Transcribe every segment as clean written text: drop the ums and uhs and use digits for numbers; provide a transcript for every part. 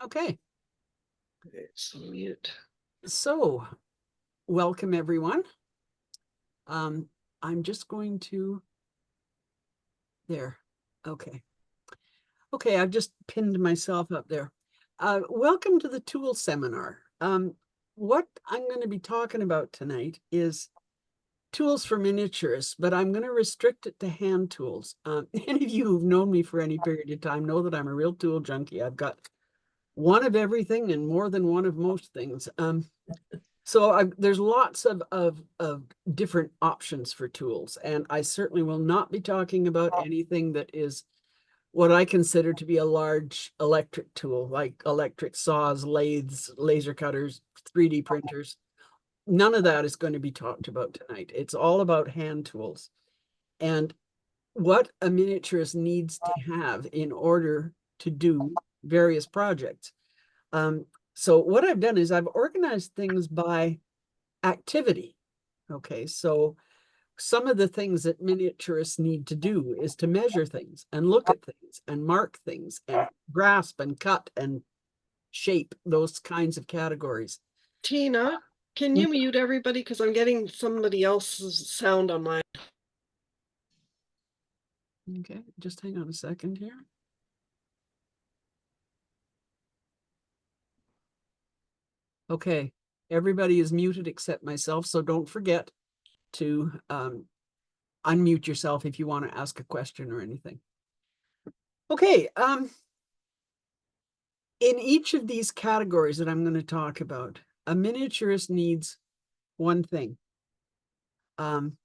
Okay, Okay, so mute. so welcome everyone. I'm just going to there. Okay. Okay, I've just pinned myself up there. Welcome to the tool seminar. What I'm going to be talking about tonight is tools for miniaturists, but I'm going to restrict it to hand tools. Any of you who've known me for any period of time know that I'm a real tool junkie. I've got one of everything and more than one of most things. So there's lots of different options for tools, and I certainly will not be talking about anything that is what I consider to be a large electric tool, like electric saws, lathes, laser cutters, 3D printers. None of that is going to be talked about tonight. It's all about hand tools and what a miniaturist needs to have in order to do various projects. So what I've done is I've organized things by activity. Okay, so some of the things that miniaturists need to do is to measure things and look at things and mark things and grasp and cut and shape those kinds of categories. Tina, can you mute everybody? Because I'm getting somebody else's sound on my. Okay, just hang on a second here. Okay, everybody is muted except myself, so don't forget to unmute yourself if you want to ask a question or anything. Okay, in each of these categories that I'm going to talk about, a miniaturist needs one thing. I'm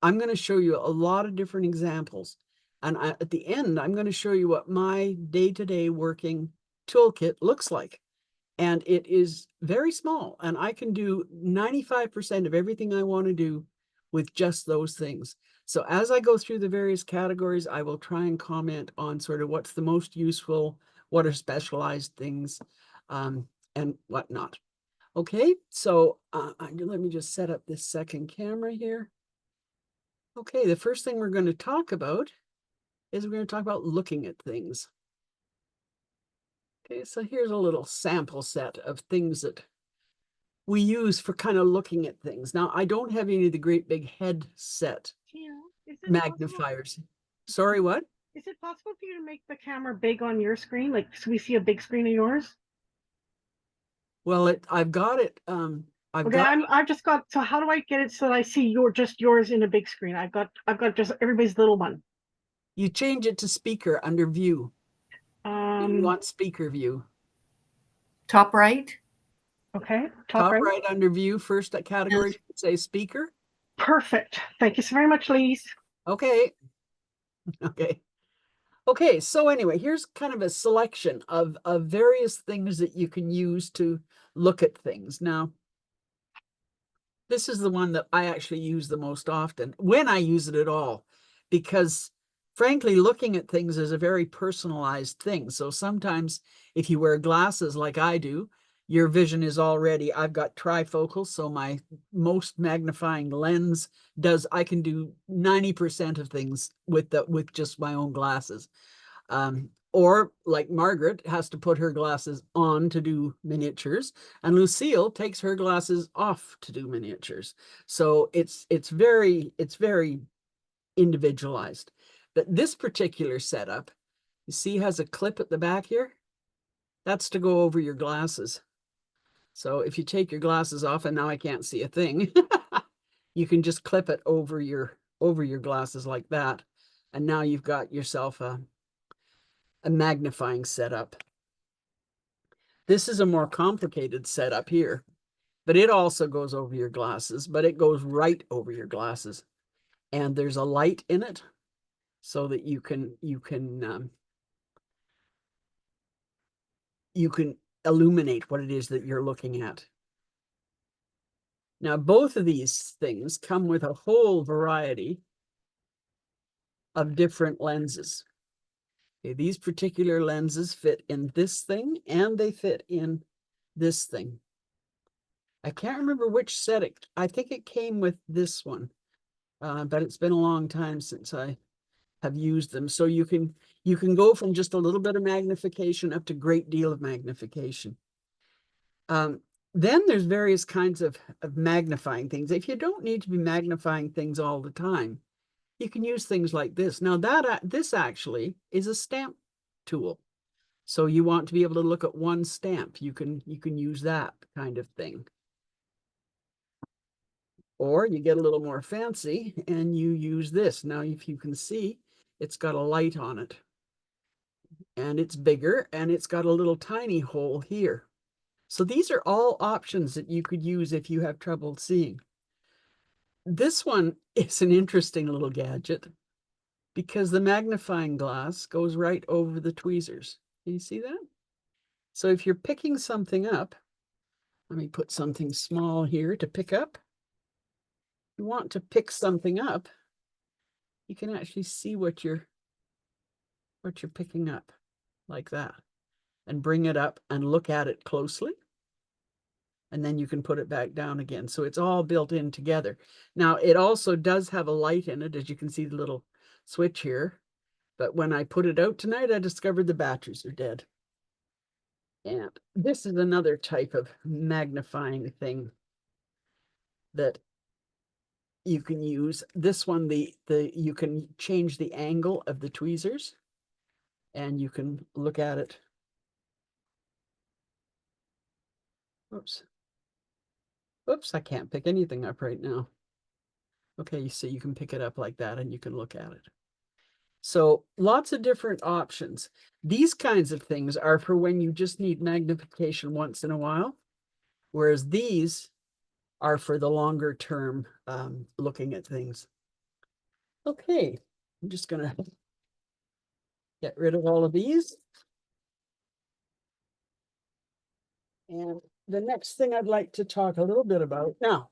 going to show you a lot of different examples. And at the end, I'm going to show you what my day-to-day working toolkit looks like. And it is very small. And I can do 95% of everything I want to do with just those things. So as I go through the various categories, I will try and comment on sort of what's the most useful, what are specialized things, and whatnot. Okay, so let me just set up this second camera here. Okay, the first thing we're going to talk about is we're going to talk about looking at things. Okay, so here's a little sample set of things that we use for kind of looking at things. Now, I don't have any of the great big headset magnifiers. Sorry, what? Is it possible for you to make the camera big on your screen? Like, so we see a big screen of yours? Well, I've got it. I've just got, so how do I get it so that I see just yours in a big screen? I've got just everybody's little one. You change it to speaker under view. You want speaker view. Top right. Okay. Top right under view, first category, yes. Say speaker. Perfect. Thank you so very much, ladies. Okay. Okay. Okay, so anyway, here's kind of a selection of various things that you can use to look at things. Now, this is the one that I actually use the most often, when I use it at all, because frankly, looking at things is a very personalized thing. So sometimes if you wear glasses like I do, your vision is already, I've got trifocal, so my most magnifying lens I can do 90% of things with just my own glasses. Or like Margaret has to put her glasses on to do miniatures, and Lucille takes her glasses off to do miniatures. So it's very individualized. But this particular setup, you see, has a clip at the back here. That's to go over your glasses. So if you take your glasses off, and now I can't see a thing, you can just clip it over your glasses like that, and now you've got yourself a magnifying setup. This is a more complicated setup here, but it also goes over your glasses, but it goes right over your glasses. And there's a light in it so that you can illuminate what it is that you're looking at. Now, both of these things come with a whole variety of different lenses. Okay, these particular lenses fit in this thing, and they fit in this thing. I can't remember which set I think it came with this one, but it's been a long time since I have used them. So you can go from just a little bit of magnification up to great deal of magnification. Then there's various kinds of magnifying things. If you don't need to be magnifying things all the time, you can use things like this. Now this actually is a stamp tool. So you want to be able to look at one stamp. You can use that kind of thing. Or you get a little more fancy and you use this. Now, if you can see, it's got a light on it. And it's bigger and it's got a little tiny hole here. So these are all options that you could use if you have trouble seeing. This one is an interesting little gadget because the magnifying glass goes right over the tweezers. Can you see that? So if you're picking something up, let me put something small here to pick up. You want to pick something up, you can actually see what you're picking up like that and bring it up and look at it closely. And then you can put it back down again. So it's all built in together. Now, it also does have a light in it, as you can see the little switch here. But when I put it out tonight, I discovered the batteries are dead. And this is another type of magnifying thing that you can use. This one, you can change the angle of the tweezers and you can look at it. Oops. Oops, I can't pick anything up right now. Okay, you see, you can pick it up like that and you can look at it. So lots of different options. These kinds of things are for when you just need magnification once in a while, whereas these are for the longer term looking at things. Okay, I'm just going to get rid of all of these. And the next thing I'd like to talk a little bit about now,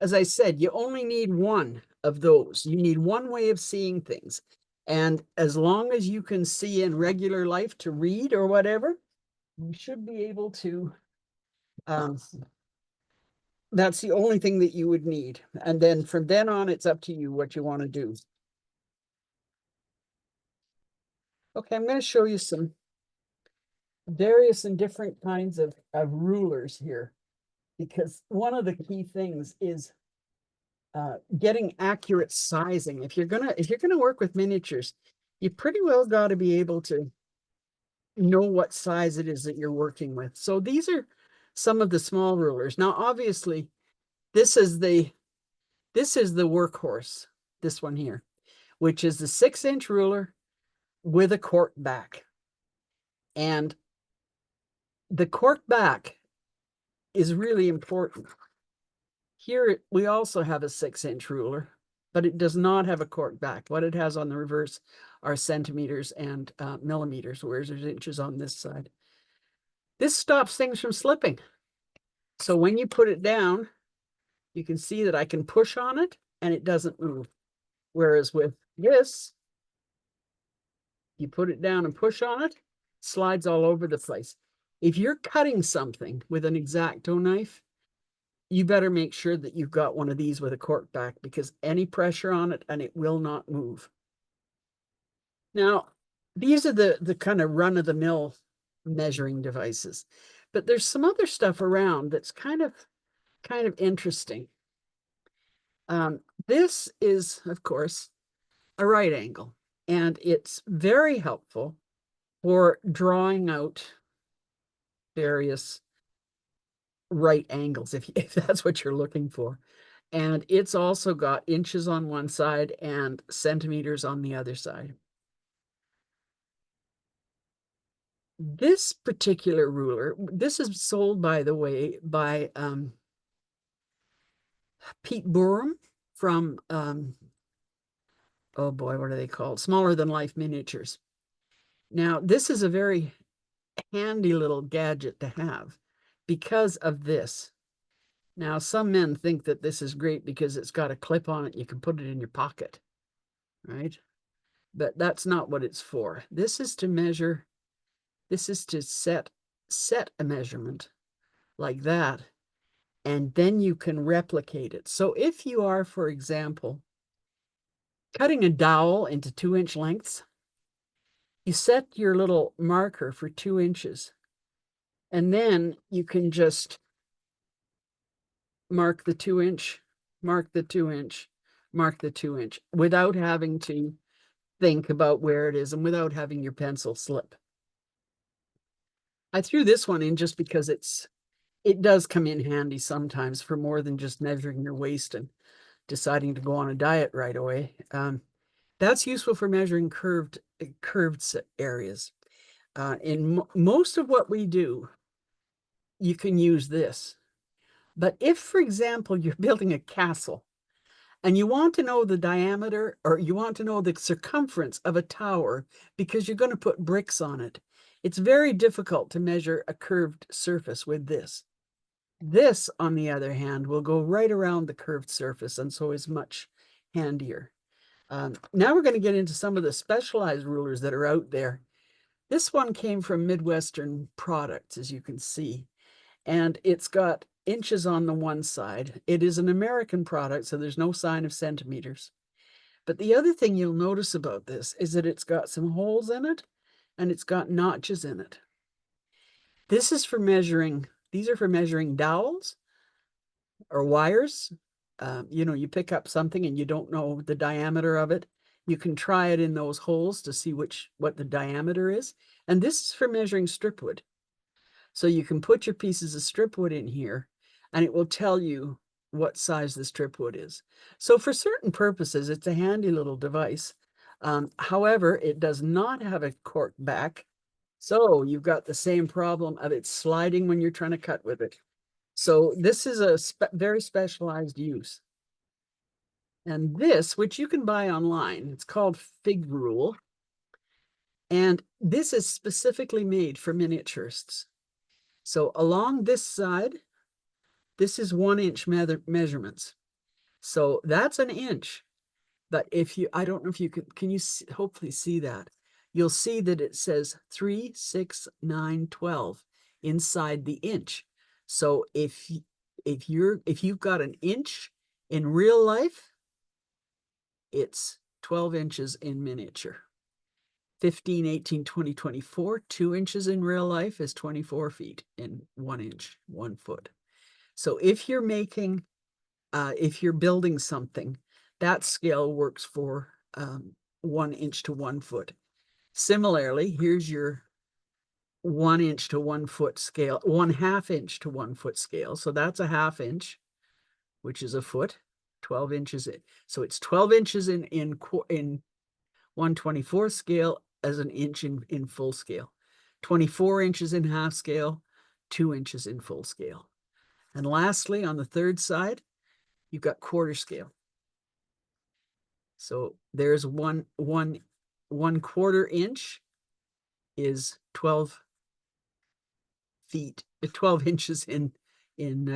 as I said, you only need one of those. You need one way of seeing things. And as long as you can see in regular life to read or whatever, you should be able to, that's the only thing that you would need. And then from then on, it's up to you what you want to do. Okay, I'm going to show you some various and different kinds of rulers here, because one of the key things is getting accurate sizing. If you're gonna work with miniatures, you pretty well got to be able to know what size it is that you're working with. So these are some of the small rulers. Now, obviously, this is the workhorse, this one here, which is the 6-inch ruler with a cork back. And the cork back is really important. Here, we also have a 6-inch ruler, but it does not have a cork back. What it has on the reverse are centimeters and millimeters, whereas there's inches on this side. This stops things from slipping. So when you put it down, you can see that I can push on it and it doesn't move. Whereas with this, you put it down and push on it, slides all over the place. If you're cutting something with an X-Acto knife, you better make sure that you've got one of these with a cork back, because any pressure on it and it will not move. Now, these are the kind of run-of-the-mill measuring devices, but there's some other stuff around that's kind of interesting. This is, of course, a right angle, and it's very helpful for drawing out various right angles, if that's what you're looking for. And it's also got inches on one side and centimeters on the other side. This particular ruler, this is sold, by the way, by Pete Borum from, oh boy, what are they called? Smaller Than Life Miniatures. Now, this is a very handy little gadget to have because of this. Now, some men think that this is great because it's got a clip on it. You can put it in your pocket, right? But that's not what it's for. This is to measure. This is to set a measurement like that, and then you can replicate it. So if you are, for example, cutting a dowel into 2-inch lengths, you set your little marker for 2 inches, and then you can just mark the 2-inch, mark the 2-inch, mark the 2-inch without having to think about where it is and without having your pencil slip. I threw this one in just because it does come in handy sometimes for more than just measuring your waist and deciding to go on a diet right away. That's useful for measuring curved areas. In most of what we do, you can use this. But if, for example, you're building a castle and you want to know the diameter or you want to know the circumference of a tower because you're going to put bricks on it, it's very difficult to measure a curved surface with this. This, on the other hand, will go right around the curved surface and so is much handier. Now we're going to get into some of the specialized rulers that are out there. This one came from Midwestern Products, as you can see, and it's got inches on the one side. It is an American product, so there's no sign of centimeters. But the other thing you'll notice about this is that it's got some holes in it and it's got notches in it. This is for measuring, these are for measuring dowels or wires. You know, you pick up something and you don't know the diameter of it. You can try it in those holes to see what the diameter is. And this is for measuring strip wood. So you can put your pieces of strip wood in here and it will tell you what size the strip wood is. So for certain purposes, it's a handy little device. However, it does not have a cork back. So you've got the same problem of it sliding when you're trying to cut with it. So this is a very specialized use. And this, which you can buy online, it's called Fig Rule. And this is specifically made for miniaturists. So along this side, this is 1-inch measurements. So that's an inch. But if you, I don't know if you can you hopefully see that? You'll see that it says 3, 6, 9, 12 inside the inch. So if you've got an inch in real life, it's 12 inches in miniature. 15, 18, 20, 24, 2 inches in real life is 24 feet in 1 inch, 1 foot. So if you're making, if you're building something, that scale works for 1 inch to 1 foot. Similarly, here's your 1 inch to 1 foot scale, 1/2 inch to 1 foot scale. So that's a 1/2 inch, which is a foot, 12 inches. So it's 12 inches in 1/24 scale as an inch in full scale, 24 inches in half scale, 2 inches in full scale. And lastly, on the third side, you've got quarter scale. So there's one quarter inch is 12 feet, 12 inches in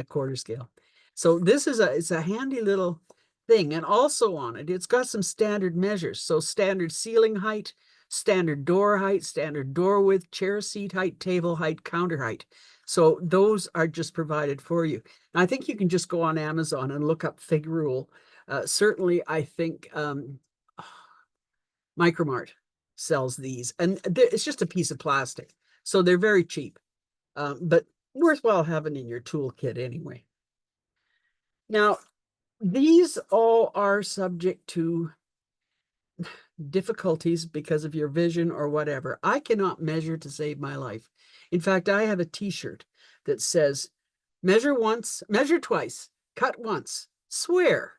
quarter scale. So this is it's a handy little thing. And also on it, it's got some standard measures. So standard ceiling height, standard door height, standard door width, chair seat height, table height, counter height. So those are just provided for you. And I think you can just go on Amazon and look up Fig Rule. Certainly, I think Micromart sells these, and it's just a piece of plastic. So they're very cheap, but worthwhile having in your toolkit anyway. Now, these all are subject to difficulties because of your vision or whatever. I cannot measure to save my life. In fact, I have a t-shirt that says, measure once, measure twice, cut once, swear,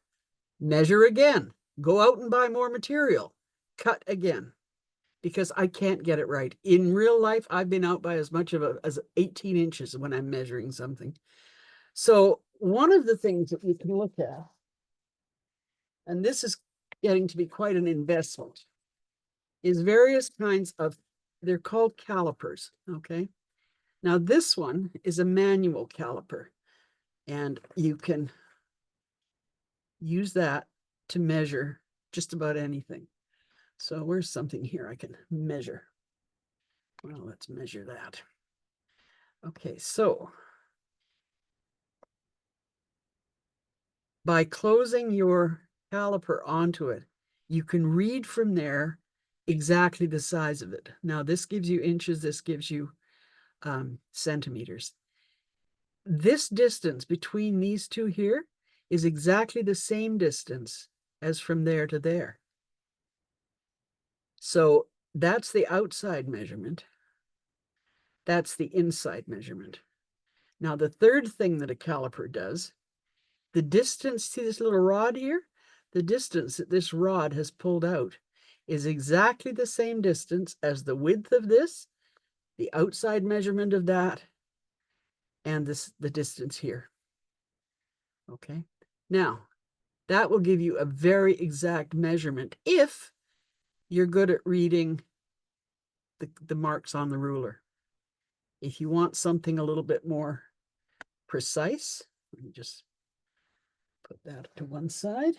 measure again, go out and buy more material, cut again, because I can't get it right. In real life, I've been out by as much as 18 inches when I'm measuring something. So one of the things that you can look at, and this is getting to be quite an investment, is various kinds of, they're called calipers, okay? Now this one is a manual caliper, and you can use that to measure just about anything. So where's something here I can measure? Well, let's measure that. Okay, so by closing your caliper onto it, you can read from there exactly the size of it. Now, this gives you inches, this gives you centimeters. This distance between these two here is exactly the same distance as from there to there. So that's the outside measurement. That's the inside measurement. Now, the third thing that a caliper does, the distance to this little rod here, the distance that this rod has pulled out is exactly the same distance as the width of this, the outside measurement of that, and the distance here. Okay. Now, that will give you a very exact measurement if you're good at reading the marks on the ruler. If you want something a little bit more precise, let me just put that to one side.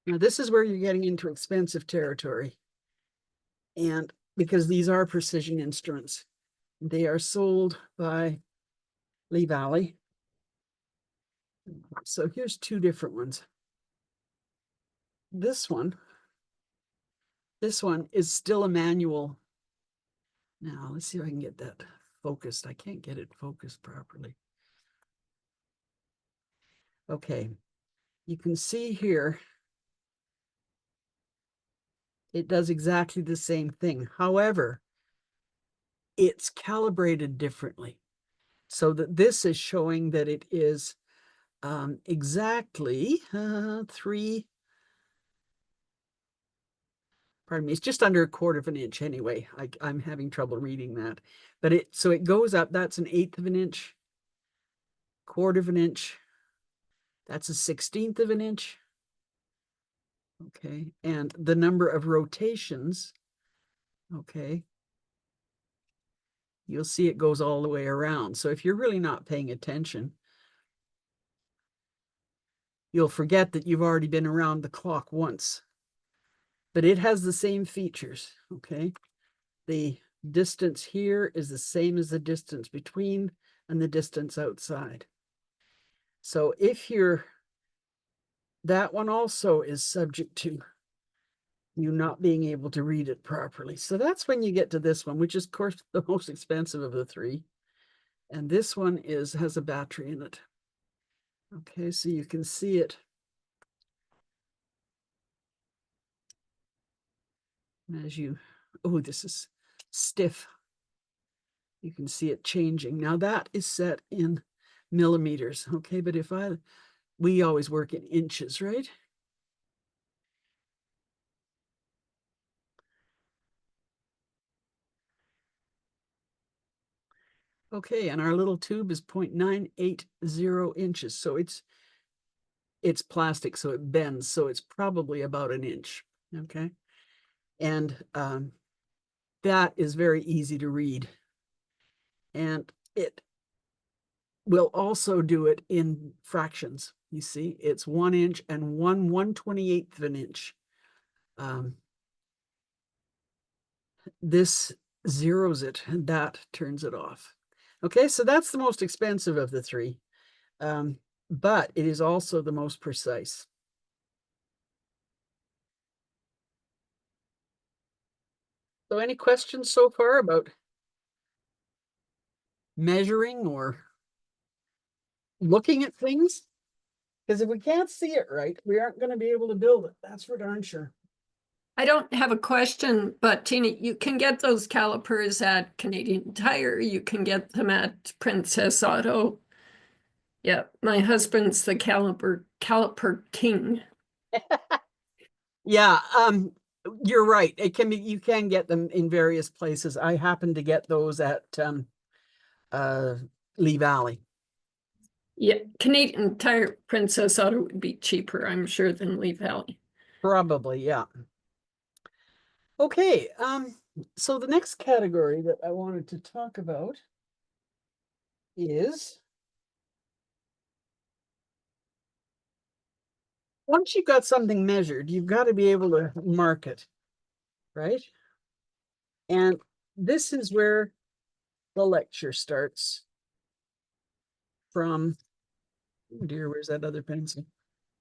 Now, this is where you're getting into expensive territory. And because these are precision instruments, they are sold by Lee Valley. So here's two different ones. This one is still a manual. Now, let's see if I can get that focused. I can't get it focused properly. Okay, you can see here, it does exactly the same thing. However, it's calibrated differently. So that this is showing that it is exactly pardon me, it's just under 1/4 of an inch anyway. I'm having trouble reading that. But so it goes up, that's 1/8 of an inch, 1/4 of an inch, that's 1/16 of an inch. Okay, and the number of rotations, okay, you'll see it goes all the way around. So if you're really not paying attention, you'll forget that you've already been around the clock once. But it has the same features, okay? The distance here is the same as the distance between and the distance outside. So if that one also is subject to you not being able to read it properly. So that's when you get to this one, which is, of course, the most expensive of the three. And this one has a battery in it. Okay, so you can see it. Oh, this is stiff. You can see it changing. Now that is set in millimeters, okay? But we always work in inches, right? Okay, and our little tube is 0.980 inches. So it's plastic, so it bends. So it's probably about an inch, okay? And that is very easy to read. And it will also do it in fractions. You see, it's 1 inch and 1/128th of an inch. This zeroes it and that turns it off. Okay, so that's the most expensive of the three, but it is also the most precise. So any questions so far about measuring or looking at things? Because if we can't see it right, we aren't going to be able to build it. That's for darn sure. I don't have a question, but Tina, you can get those calipers at Canadian Tire. You can get them at Princess Auto. Yeah, my husband's the caliper king. Yeah, you're right. You can get them in various places. I happen to get those at Lee Valley. Yeah, Canadian Tire Princess Auto would be cheaper, I'm sure, than Lee Valley. Probably, yeah. Okay, so the next category that I wanted to talk about is once you've got something measured, you've got to be able to mark it, right? And this is where the lecture starts from Oh dear, where's that other pencil?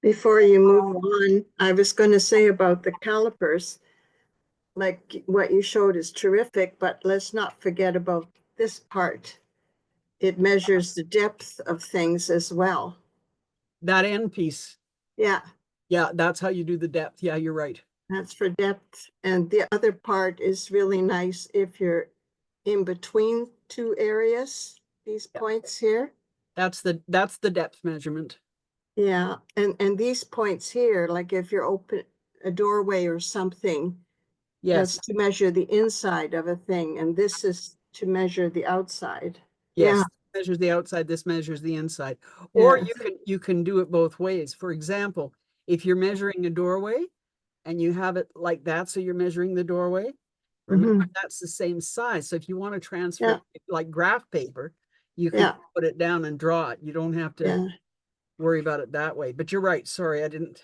Before you move on, I was going to say about the calipers, like what you showed is terrific, but let's not forget about this part. It measures the depth of things as well. That end piece. Yeah, Yeah, that's how you do the depth. Yeah, you're right. that's for depth. And the other part is really nice if you're in between two areas, these Yeah. points here. That's the depth measurement. Yeah, and these points here, like if you're open a doorway or something, Yes, that's to measure the inside of a thing, and this is to measure the outside. yes. Yeah, Measures the outside, this measures the inside. Or yes. you can do it both ways. For example, if you're measuring a doorway and you have it like that, so you're measuring the doorway, remember that's the same size. So if you want to transfer Yeah. it like graph paper, you can Yeah. put it down and draw it. You don't have to Yeah. worry about it that way. But you're right. Sorry, I didn't.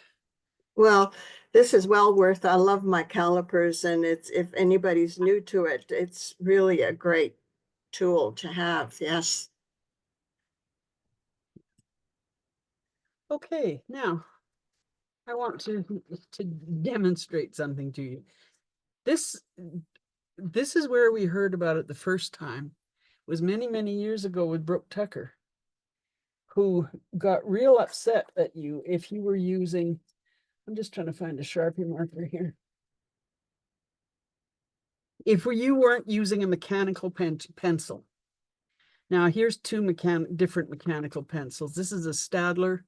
Well, this is well worth. I love my calipers, and it's if anybody's new to it, it's really a great tool to have. Yes. Okay, now I want to demonstrate something to you. This is where we heard about it the first time. It was many, many years ago with Brooke Tucker, who got real upset at you if you were using, I'm just trying to find a Sharpie marker here. If you weren't using a mechanical pencil. Now here's two different mechanical pencils. This is a Staedtler.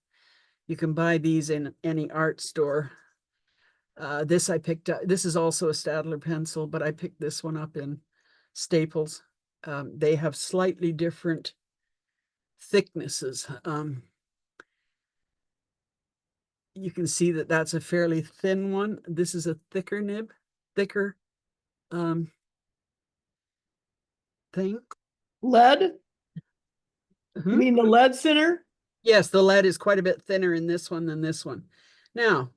You can buy these in any art store. This I picked up. This is also a Staedtler pencil, but I picked this one up in Staples. They have slightly different thicknesses. You can see that that's a fairly thin one. This is a thicker nib, thicker thing. Lead? Hmm? You mean the lead center? Yes, the lead is quite a bit thinner in this one than this one. Now,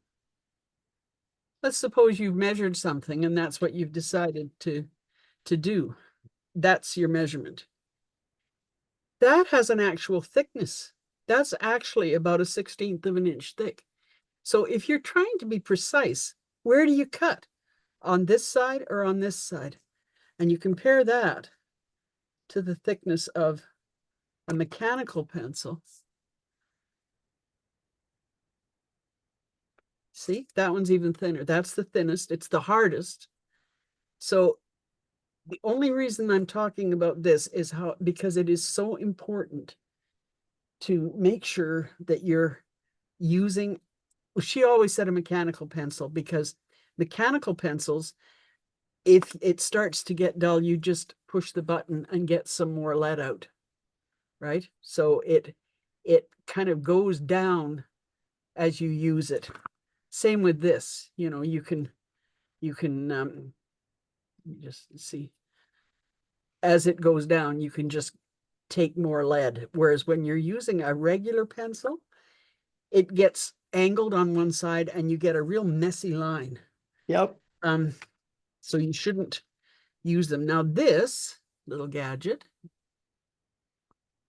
let's suppose you've measured something and that's what you've decided to do. That's your measurement. That has an actual thickness. That's actually about a 1/16 of an inch thick. So if you're trying to be precise, where do you cut? On this side or on this side? And you compare that to the thickness of a mechanical pencil. See, that one's even thinner. That's the thinnest. It's the hardest. So the only reason I'm talking about this is because it is so important to make sure that you're using, she always said a mechanical pencil, because mechanical pencils, if it starts to get dull, you just push the button and get some more lead out, right? So it kind of goes down as you use it. Same with this, you can just see, as it goes down, you can just take more lead. Whereas when you're using a regular pencil, it gets angled on one side and you get a real messy line. Yep. So you shouldn't use them. Now this little gadget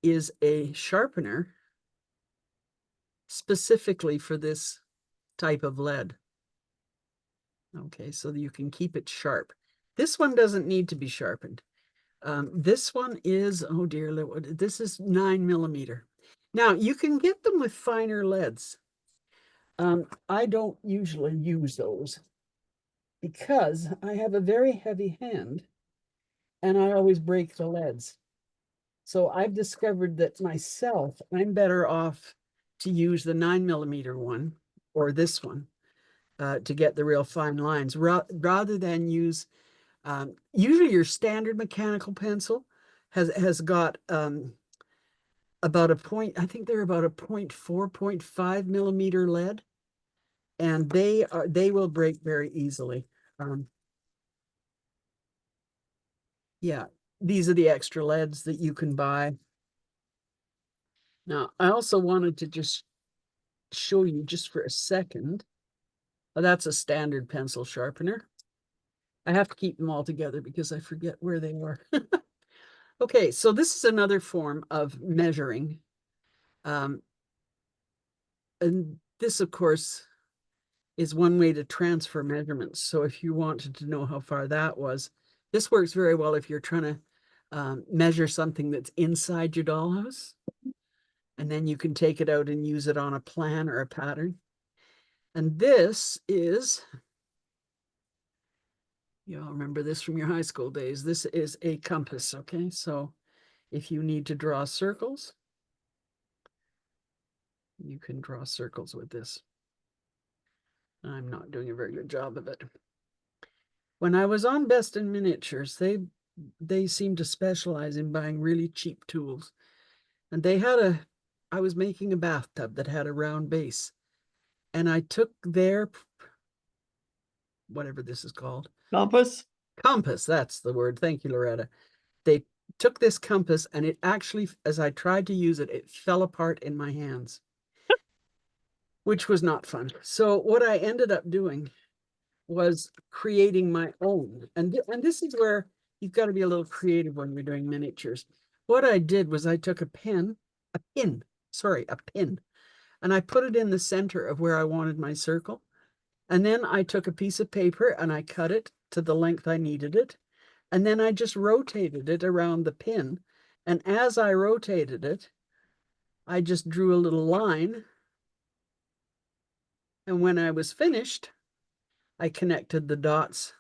is a sharpener specifically for this type of lead. Okay, so you can keep it sharp. This one doesn't need to be sharpened. This one is, oh dear, this is 9mm. Now you can get them with finer leads. I don't usually use those because I have a very heavy hand and I always break the leads. So I've discovered that myself, I'm better off to use the 9mm one or this one to get the real fine lines rather than use, usually your standard mechanical pencil has got about a point, I think they're about a 0.4, 0.5mm lead, and they will break very easily. Yeah, these are the extra leads that you can buy. Now, I also wanted to just show you just for a second. Oh, that's a standard pencil sharpener. I have to keep them all together because I forget where they are. Okay, so this is another form of measuring. and this, of course, is one way to transfer measurements. So if you wanted to know how far that was, this works very well if you're trying to measure something that's inside your dollhouse. And then you can take it out and use it on a plan or a pattern. And this is, you all remember this from your high school days. This is a compass, okay? So if you need to draw circles, you can draw circles with this. I'm not doing a very good job of it. When I was on Best in Miniatures, they seemed to specialize in buying really cheap tools. And they had I was making a bathtub that had a round base. And I took their, whatever this is called, Compass. compass, that's the word. Thank you, Loretta. They took this compass and it actually, as I tried to use it, it fell apart in my hands, which was not fun. So what I ended up doing was creating my own. And this is where you've got to be a little creative when you're doing miniatures. What I did was I took a pin, and I put it in the center of where I wanted my circle. And then I took a piece of paper and I cut it to the length I needed it. And then I just rotated it around the pin. And as I rotated it, I just drew a little line. And when I was finished, I connected the dots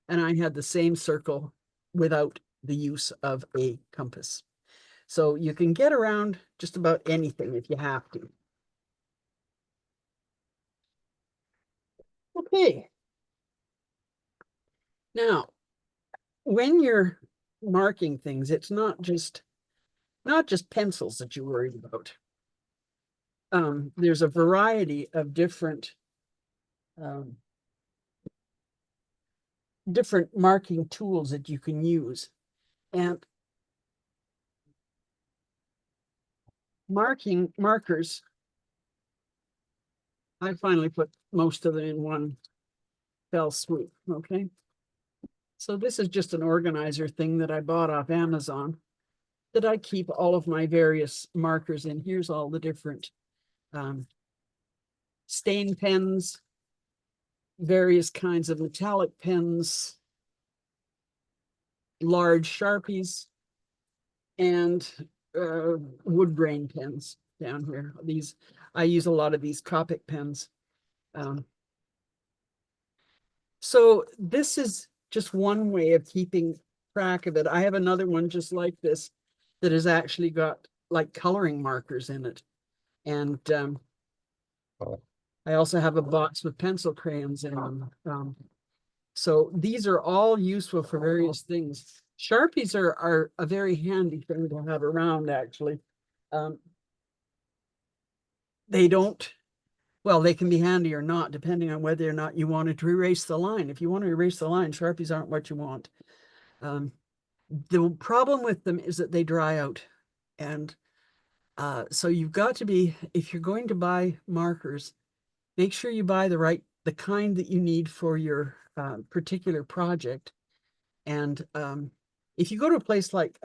and I had the same circle without the use of a compass. So you can get around just about anything if you have to. Okay. Now, when you're marking things, it's not just pencils that you're worried about. There's a variety of different marking tools that you can use. And markers, I finally put most of them in one fell swoop, okay? So this is just an organizer thing that I bought off Amazon that I keep all of my various markers in. Here's all the different stain pens, various kinds of metallic pens, large Sharpies, and wood grain pens down here. These, I use a lot of these Copic pens. So this is just one way of keeping track of it. I have another one just like this that has actually got like coloring markers in it. And I also have a box with pencil crayons in them. So these are all useful for various things. Sharpies are a very handy thing to have around, actually. They don't, well, they can be handy or not, depending on whether or not you wanted to erase the line. If you want to erase the line, Sharpies aren't what you want. The problem with them is that they dry out. And so you've got to be, if you're going to buy markers, make sure you buy the kind that you need for your particular project. And if you go to a place like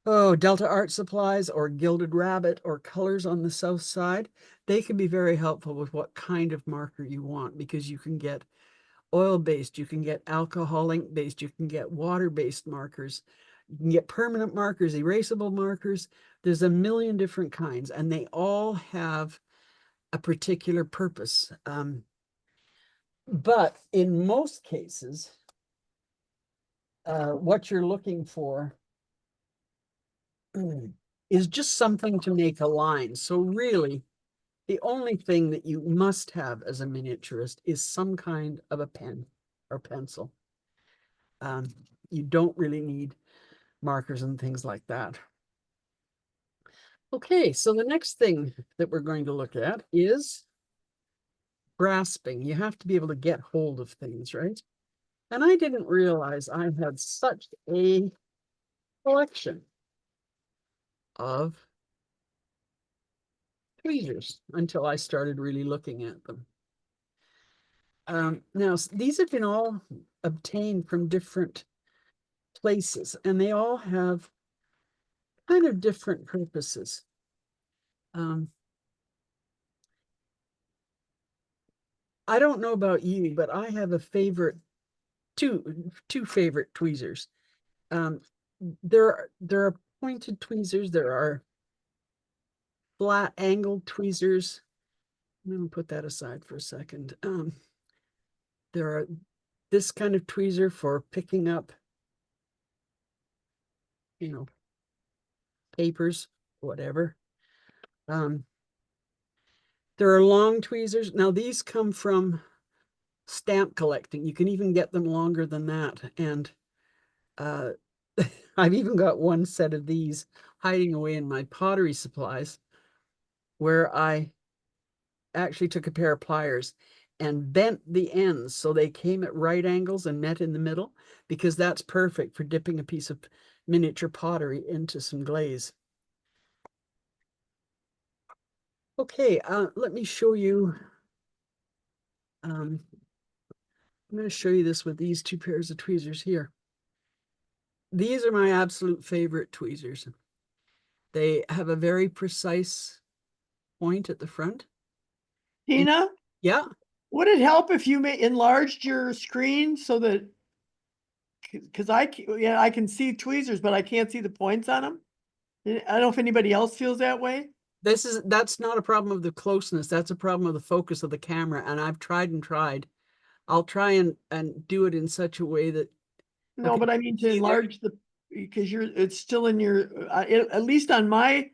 Delta Art Supplies or Gilded Rabbit or Colors on the South Side, they can be very helpful with what kind of marker you want, because you can get oil-based, you can get alcohol ink-based, you can get water-based markers, you can get permanent markers, erasable markers. There's a million different kinds, and they all have a particular purpose. But in most cases, what you're looking for is just something to make a line. So really, the only thing that you must have as a miniaturist is some kind of a pen or pencil. You don't really need markers and things like that. Okay, so the next thing that we're going to look at is grasping. You have to be able to get hold of things, right? And I didn't realize I had such a collection of tweezers until I started really looking at them. Now, these have been all obtained from different places, and they all have kind of different purposes. I don't know about you, but I have a favorite, two favorite tweezers. Um, there are pointed tweezers, there are flat angled tweezers. I'm gonna put that aside for a second. There are this kind of tweezer for picking up, you know, papers, whatever. There are long tweezers. Now these come from stamp collecting. You can even get them longer than that. And I've even got one set of these hiding away in my pottery supplies, where I actually took a pair of pliers and bent the ends so they came at right angles and met in the middle, because that's perfect for dipping a piece of miniature pottery into some glaze. Okay, let me show you. I'm going to show you this with these two pairs of tweezers here. These are my absolute favorite tweezers. They have a very precise point at the front. Tina, Yeah, would it help if you enlarged your screen so that, because yeah, I can see tweezers, but I can't see the points on them? I don't know if anybody else feels that way. that's not a problem of the closeness. That's a problem of the focus of the camera. And I've tried and tried. I'll try and do it in such a way that, No, okay, but I mean to see there? enlarge because it's still in your, at least on my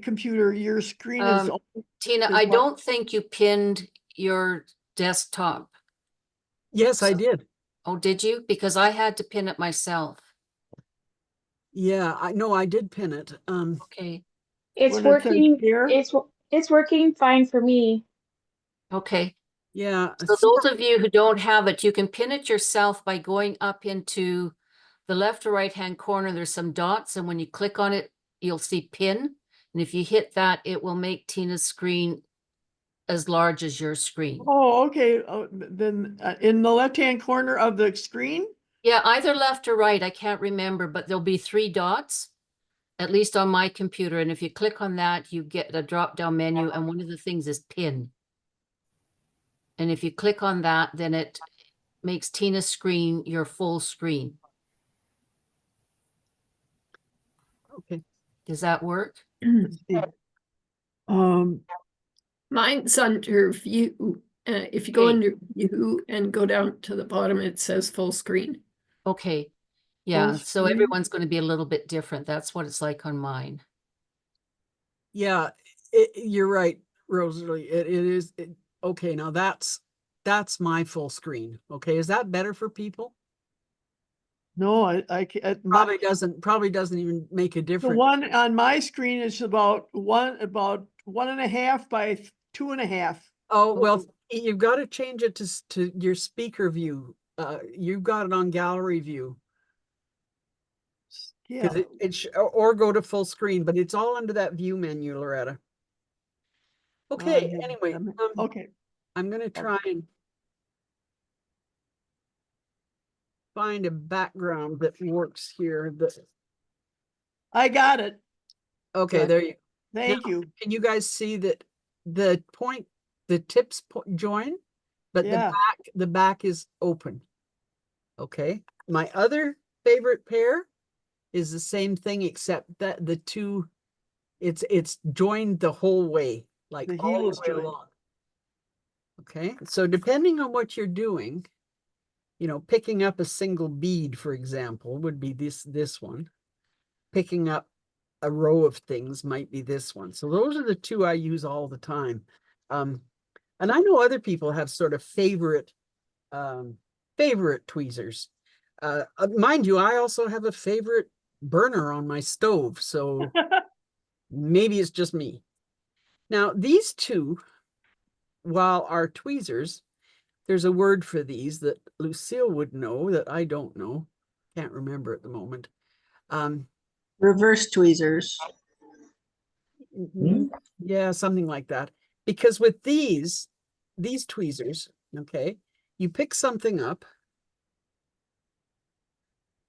computer, your screen is. Tina, is I what- don't think you pinned your desktop. Yes, I So- did. Oh, did you? Because I had to pin it myself. Yeah, I know I did pin it. Okay, It's when it says working. here. It's working fine for me. okay. Yeah, So those of you who don't have it, you can pin it yourself by going up into the left or right-hand corner. There's some dots, and when you click on it, you'll see pin. And if you hit that, it will make Tina's screen as large as your screen. Oh, okay. Then in the left-hand corner of the screen. Yeah, either left or right, I can't remember, but there'll be 3 dots, at least on my computer. And if you click on that, you get a drop-down menu, and one of the things is pin. And if you click on that, then it makes Tina's screen your full screen. okay. Does that work? Let's see. Mine's under view. If you go Okay. under view and go down to the bottom, it says full screen. Okay. Yeah, so screen. everyone's going to be a little bit different. That's what it's like on mine. Yeah, you're right, Rosalie. It is. Okay, now that's my full screen. Okay, is that better for people? No, I can't. Probably doesn't even make a The difference. one on my screen is about 1.5 by 2.5. Oh, well, you've got to change it to your speaker view. You've got it on gallery view. Yeah. Because or go to full screen, but it's all under that view menu, Loretta. Okay, anyway, Okay. I'm gonna try and find a background that works here. I got it. Okay, Good. there you. Thank Now, you. Can you guys see that the tips join, but Yeah. the back is open. Okay, my other favorite pair is the same thing, except that the two, it's joined the whole way, like The all heel the is way joined. along. Okay, so depending on what you're doing, you know, picking up a single bead, for example, would be this one. Picking up a row of things might be this one. So those are the two I use all the time. And I know other people have sort of favorite tweezers. Mind you, I also have a favorite burner on my stove, so maybe it's just me. Now, these two, while are tweezers, there's a word for these that Lucille would know that I don't know. Can't remember at the moment. Reverse tweezers. Yeah, something like that. Because with these tweezers, okay, you pick something up,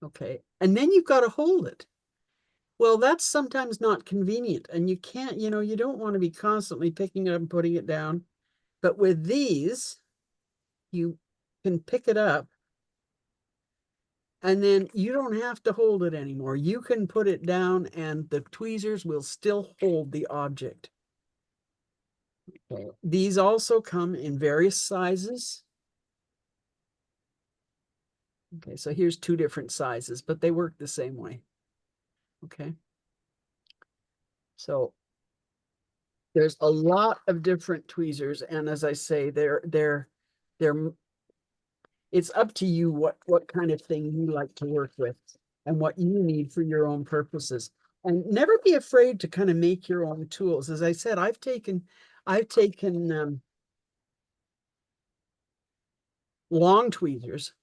okay, and then you've got to hold it. Well, that's sometimes not convenient, and you can't, you know, you don't want to be constantly picking it up and putting it down. But with these, you can pick it up and then you don't have to hold it anymore. You can put it down and the tweezers will still hold the object. Okay. These also come in various sizes. Okay, so here's two different sizes, but they work the same way. Okay. So there's a lot of different tweezers, and as I say, they're it's up to you what kind of thing you like to work with and what you need for your own purposes. And never be afraid to kind of make your own tools. As I said, I've taken long tweezers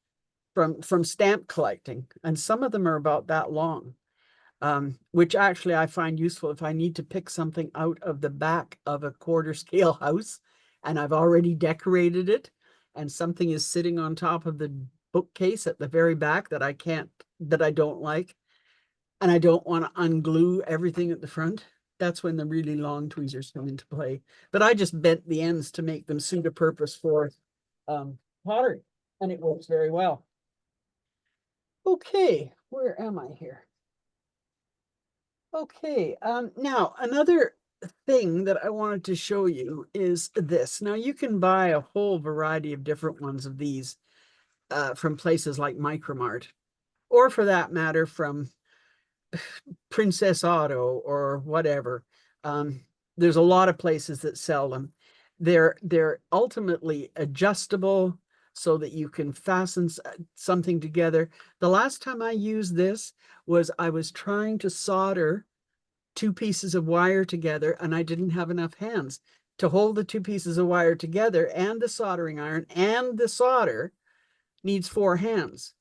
from stamp collecting, and some of them are about that long. Which actually I find useful if I need to pick something out of the back of a quarter scale house and I've already decorated it and something is sitting on top of the bookcase at the very back that I don't like, and I don't want to unglue everything at the front. That's when the really long tweezers come into play. But I just bent the ends to make them suit a purpose for pottery, and it works very well. Okay, where am I here? Okay, now another thing that I wanted to show you is this. Now you can buy a whole variety of different ones of these from places like Micromart, or for that matter from Princess Auto or whatever. There's a lot of places that sell them. They're ultimately adjustable so that you can fasten something together. The last time I used this was I was trying to solder two pieces of wire together and I didn't have enough hands to hold the two pieces of wire together, and the soldering iron and the solder needs 4 hands.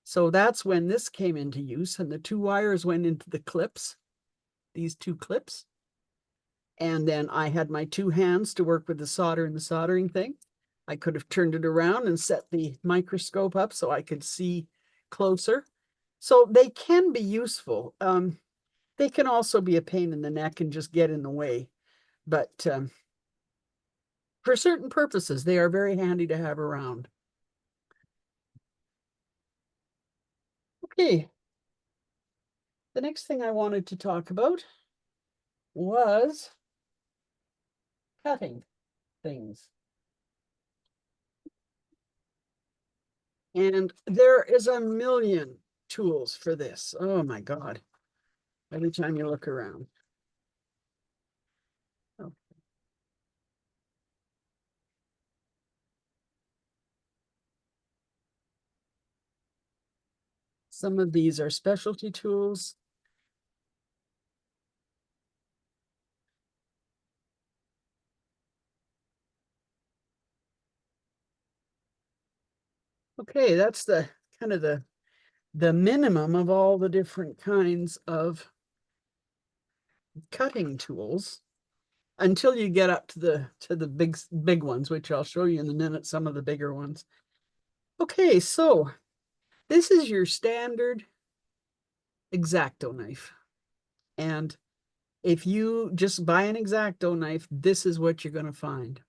So that's when this came into use, and the 2 wires went into the clips, these 2 clips. And then I had my 2 hands to work with the solder and the soldering thing. I could have turned it around and set the microscope up so I could see closer. So they can be useful. They can also be a pain in the neck and just get in the way. But for certain purposes, they are very handy to have around. Okay. The next thing I wanted to talk about was cutting things. And there is a million tools for this. Oh my God. Every time you look around. Oh. Some of these are specialty tools. Okay, that's the kind of the minimum of all the different kinds of cutting tools until you get up to the big ones, which I'll show you in a minute, some of the bigger ones. Okay, so this is your standard X-Acto knife. And if you just buy an X-Acto knife, this is what you're going to find.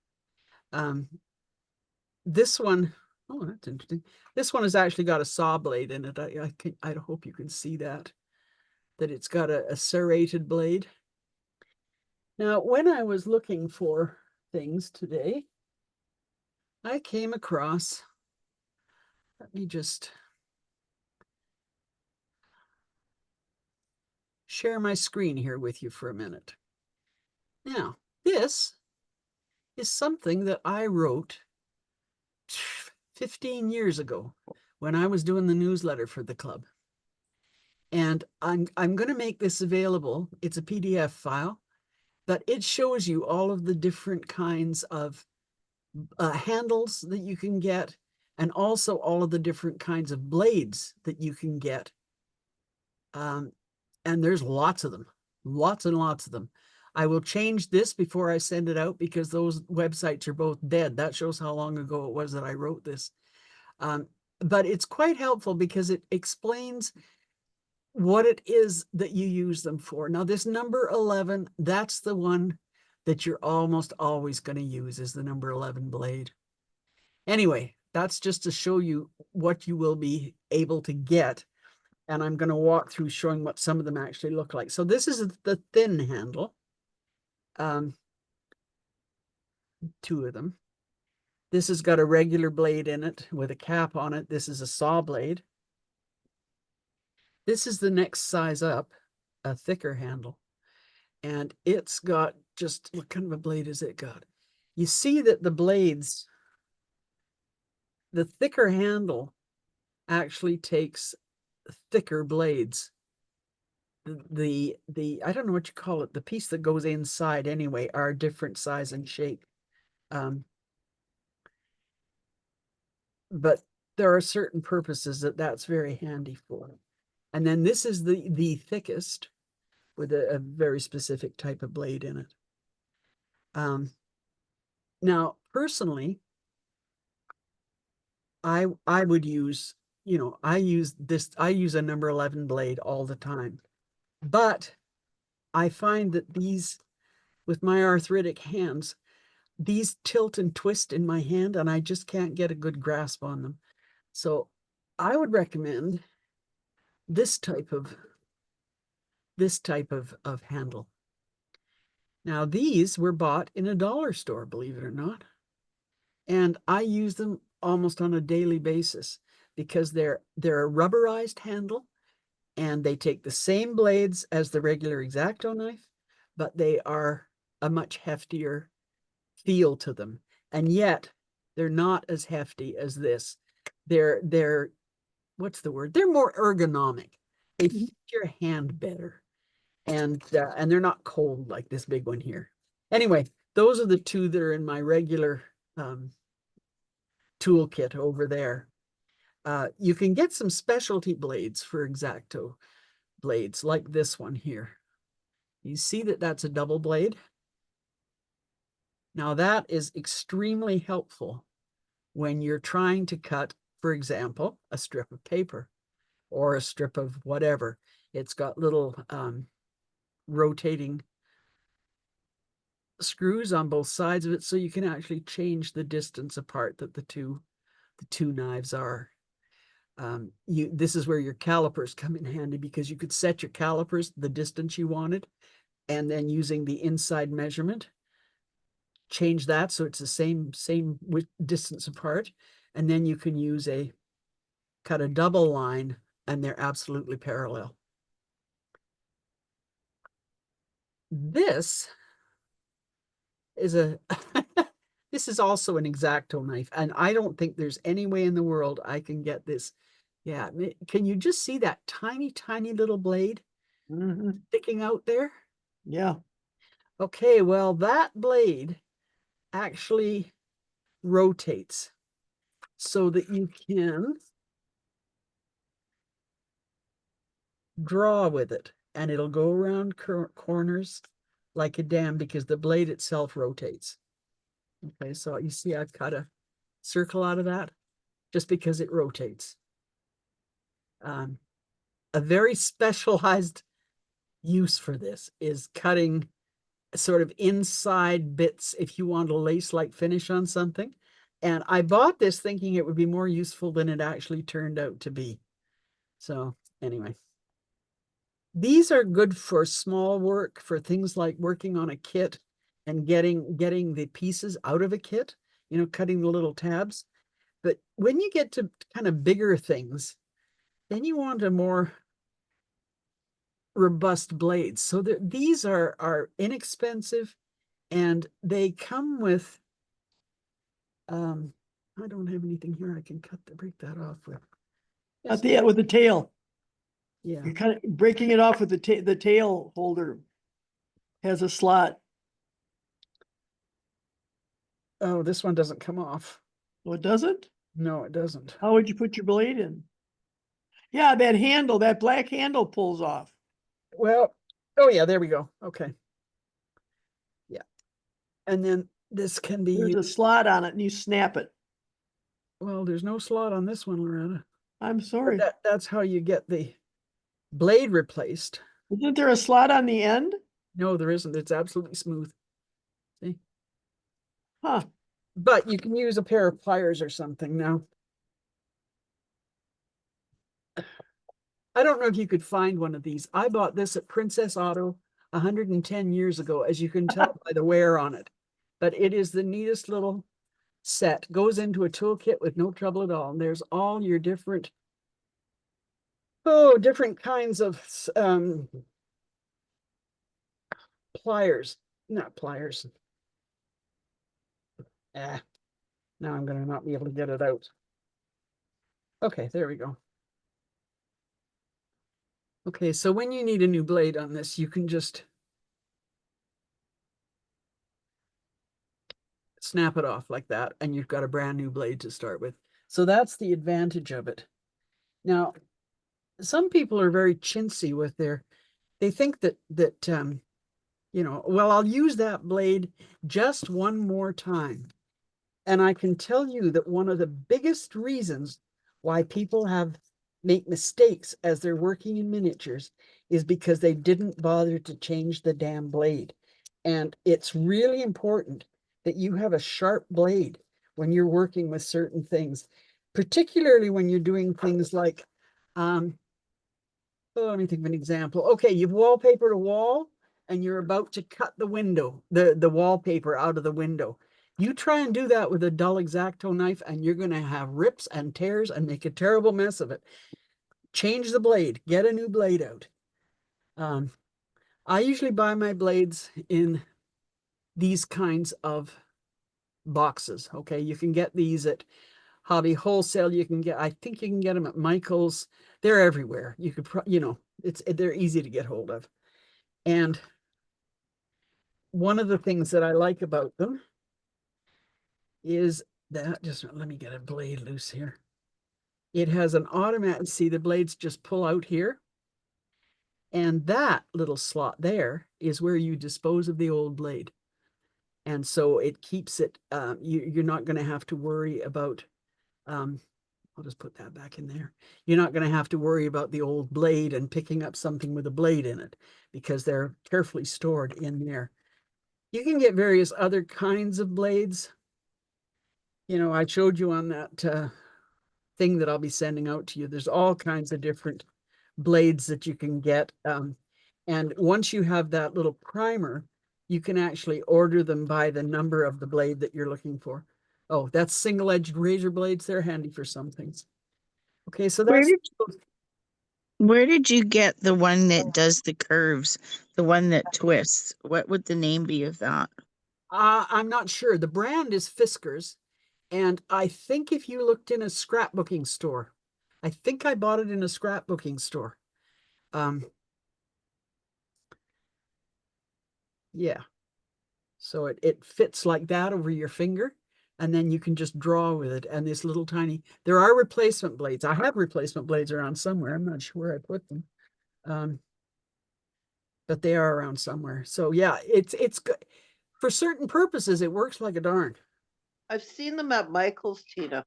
This one, oh, that's interesting. This one has actually got a saw blade in it. I hope you can see that it's got a serrated blade. Now, when I was looking for things today, I came across, let me just share my screen here with you for a minute. Now, this is something that I wrote 15 years ago when I was doing the newsletter for the club. And I'm going to make this available. It's a PDF file, but it shows you all of the different kinds of handles that you can get, and also all of the different kinds of blades that you can get. And there's lots of them, lots and lots of them. I will change this before I send it out because those websites are both dead. That shows how long ago it was that I wrote this. But it's quite helpful because it explains what it is that you use them for. Now, this number 11, that's the one that you're almost always going to use is the number 11 blade. Anyway, that's just to show you what you will be able to get. And I'm going to walk through showing what some of them actually look like. So this is the thin handle. Two of them. This has got a regular blade in it with a cap on it. This is a saw blade. This is the next size up, a thicker handle. And it's got just, what kind of a blade has it got? You see that the blades, the thicker handle actually takes thicker blades. The I don't know what you call it, the piece that goes inside anyway, are different size and shape. But there are certain purposes that's very handy for. And then this is the thickest with a very specific type of blade in it. Now, personally, I would use, I use a number 11 blade all the time. But I find that these, with my arthritic hands, these tilt and twist in my hand and I just can't get a good grasp on them. So I would recommend this type of handle. Now these were bought in a dollar store, believe it or not. And I use them almost on a daily basis because they're a rubberized handle and they take the same blades as the regular X-Acto knife, but they are a much heftier feel to them. And yet they're not as hefty as this. They're what's the word? They're more ergonomic. They fit your hand better. And they're not cold like this big one here. Anyway, those are the two that are in my regular toolkit over there. You can get some specialty blades for X-Acto blades like this one here. You see that that's a double blade? Now that is extremely helpful when you're trying to cut, for example, a strip of paper or a strip of whatever. It's got little rotating screws on both sides of it, so you can actually change the distance apart that the two knives are. This is where your calipers come in handy because you could set your calipers the distance you wanted, and then using the inside measurement, change that so it's the same distance apart, and then you can cut a double line, and they're absolutely parallel. This is this is also an X-Acto knife, and I don't think there's any way in the world I can get this. Yeah, can you just see that tiny little blade sticking out there? Yeah. Okay, well, that blade actually rotates so that you can draw with it, and it'll go around corners like a dam because the blade itself rotates. Okay, so you see I've cut a circle out of that just because it rotates. A very specialized use for this is cutting sort of inside bits if you want a lace-like finish on something. And I bought this thinking it would be more useful than it actually turned out to be. So anyway, these are good for small work, for things like working on a kit and getting the pieces out of a kit, cutting the little tabs. But when you get to kind of bigger things, then you want a more robust blades. So these are inexpensive, and they come with I don't have anything here I can break that off with. At the end with the tail. Yeah. You're kind of breaking it off with the tail holder has a slot. Oh, this one doesn't come off. Oh, it doesn't? No, it doesn't. How would you put your blade in? Yeah, that handle, that black handle pulls off. Well, oh yeah, there we go. Okay. Yeah. And then this can be There's a slot on it and you snap it. Well, there's no slot on this one, Loretta. I'm sorry. That's how you get the blade replaced. Isn't there a slot on the end? No, there isn't. It's absolutely smooth. See? Huh. But you can use a pair of pliers or something now. I don't know if you could find one of these. I bought this at Princess Auto 110 years ago, as you can tell by the wear on it. But it is the neatest little set. Goes into a toolkit with no trouble at all. And there's all your different, different kinds of pliers. Not pliers. Now I'm going to not be able to get it out. Okay, there we go. Okay, so when you need a new blade on this, you can just snap it off like that, and you've got a brand new blade to start with. So that's the advantage of it. Now, some people are very chintzy with they think that well, I'll use that blade just one more time. And I can tell you that one of the biggest reasons why people make mistakes as they're working in miniatures is because they didn't bother to change the damn blade. And it's really important that you have a sharp blade when you're working with certain things, particularly when you're doing things like, let me think of an example. Okay, you've wallpapered a wall and you're about to cut the window, the wallpaper out of the window. You try and do that with a dull X-Acto knife and you're going to have rips and tears and make a terrible mess of it. Change the blade, get a new blade out. I usually buy my blades in these kinds of boxes. Okay, you can get these at Hobby Wholesale. I think you can get them at Michael's. They're everywhere. You could, they're easy to get hold of. And one of the things that I like about them is that, just let me get a blade loose here. It has an automatic, see the blades just pull out here. And that little slot there is where you dispose of the old blade. And so it keeps it, you're not going to have to worry about, I'll just put that back in there. You're not going to have to worry about the old blade and picking up something with a blade in it because they're carefully stored in there. You can get various other kinds of blades. I showed you on that thing that I'll be sending out to you. There's all kinds of different blades that you can get. And once you have that little primer, you can actually order them by the number of the blade that you're looking for. Oh, that's single-edged razor blades. They're handy for some things. Okay, so that's Where did you get the one that does the curves, the one that twists? What would the name be of that? I'm not sure. The brand is Fiskars, and I think if you looked in a scrapbooking store, I think I bought it in a scrapbooking store. Yeah. So it fits like that over your finger, and then you can just draw with it. And this little tiny, there are replacement blades. I have replacement blades around somewhere. I'm not sure where I put them. But they are around somewhere. So yeah, it's good. For certain purposes, it works like a darn. I've seen them at Michael's, Tina.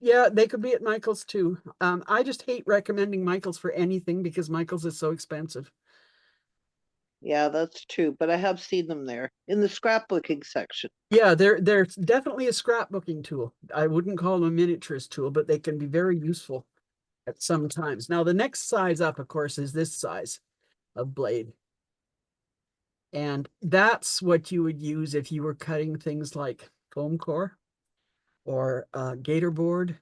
Yeah, they could be at Michael's too. I just hate recommending Michael's for anything because Michael's is so expensive. Yeah, that's true, but I have seen them there in the scrapbooking section. Yeah, they're definitely a scrapbooking tool. I wouldn't call them a miniaturist tool, but they can be very useful at some times. Now, the next size up, of course, is this size of blade. And that's what you would use if you were cutting things like foam core or gator board.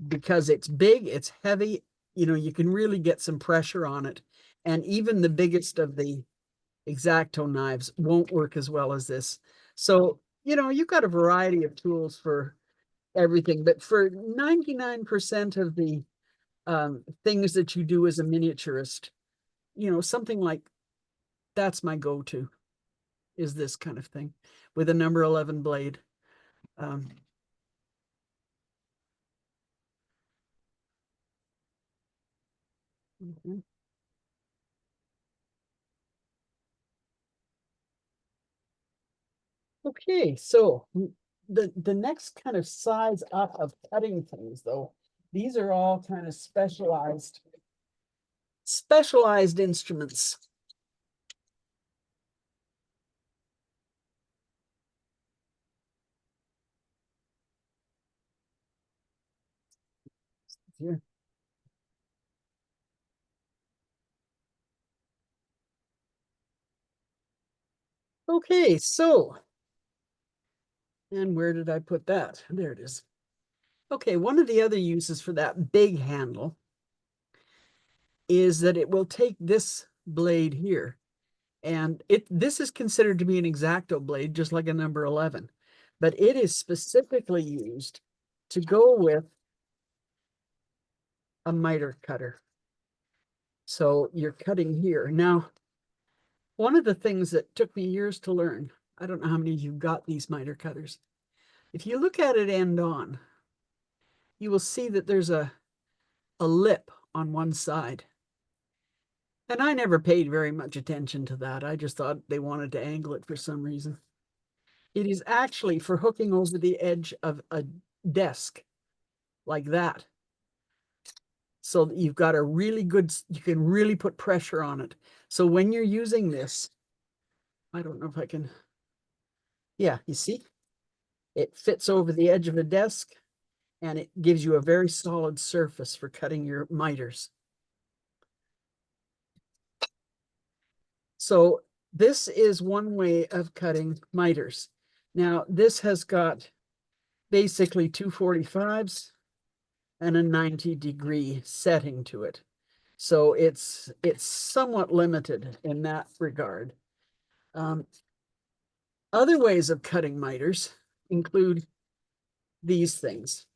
Because it's big, it's heavy, you can really get some pressure on it. And even the biggest of the X-Acto knives won't work as well as this. So, you've got a variety of tools for everything, but for 99% of the things that you do as a miniaturist, something like that's my go-to is this kind of thing with a number 11 blade. Okay, so the next kind of size up of cutting things, though, these are all kind of specialized instruments. here. Okay, so. And where did I put that? There it is. Okay, one of the other uses for that big handle is that it will take this blade here. And this is considered to be an X-Acto blade, just like a number 11. But it is specifically used to go with a miter cutter. So you're cutting here. Now, one of the things that took me years to learn, I don't know how many of you got these miter cutters. If you look at it end on, you will see that there's a lip on one side. And I never paid very much attention to that. I just thought they wanted to angle it for some reason. It is actually for hooking over the edge of a desk like that. So that you've got a really good, you can really put pressure on it. So when you're using this, I don't know if I can, yeah, you see? It fits over the edge of a desk and it gives you a very solid surface for cutting your miters. So this is one way of cutting miters. Now this has got basically 245s and a 90-degree setting to it. So it's somewhat limited in that regard. Other ways of cutting miters include these things.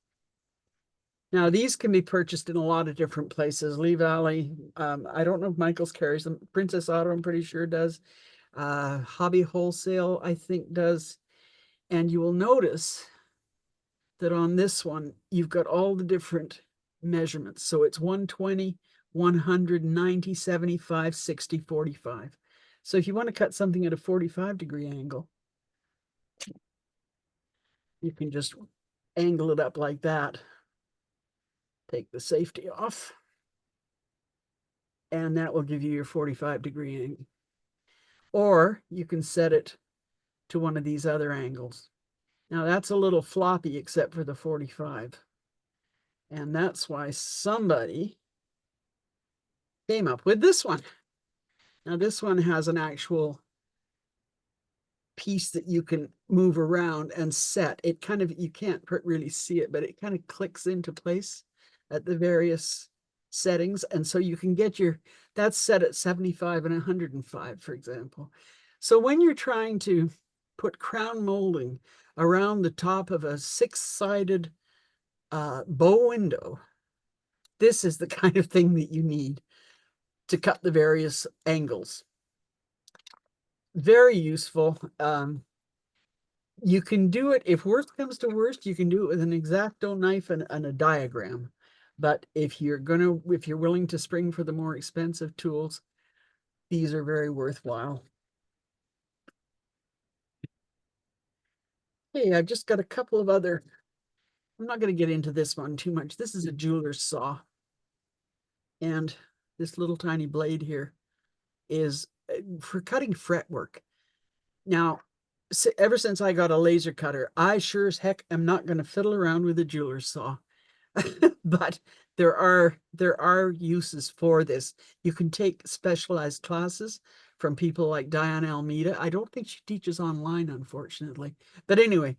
Now, these can be purchased in a lot of different places. Lee Valley, I don't know if Michael's carries them. Princess Auto, I'm pretty sure does. Hobby Wholesale, I think does. And you will notice that on this one, you've got all the different measurements. So it's 120, 100, 90, 75, 60, 45. So if you want to cut something at a 45-degree angle, you can just angle it up like that. Take the safety off. And that will give you your 45-degree angle. Or you can set it to one of these other angles. Now that's a little floppy except for the 45. And that's why somebody came up with this one. Now this one has an actual piece that you can move around and set. It kind of, you can't really see it, but it kind of clicks into place at the various settings. And so you can get your, that's set at 75 and 105, for example. So when you're trying to put crown molding around the top of a 6-sided bow window, this is the kind of thing that you need to cut the various angles. Very useful. You can do it, if worst comes to worst, you can do it with an X-Acto knife and a diagram. But if you're willing to spring for the more expensive tools, these are very worthwhile. Hey, I've just got a couple of other, I'm not going to get into this one too much. This is a jeweler's saw. And this little tiny blade here is for cutting fretwork. Now, ever since I got a laser cutter, I sure as heck am not going to fiddle around with a jeweler's saw. But there are uses for this. You can take specialized classes from people like Diane Almeida. I don't think she teaches online, unfortunately. But anyway,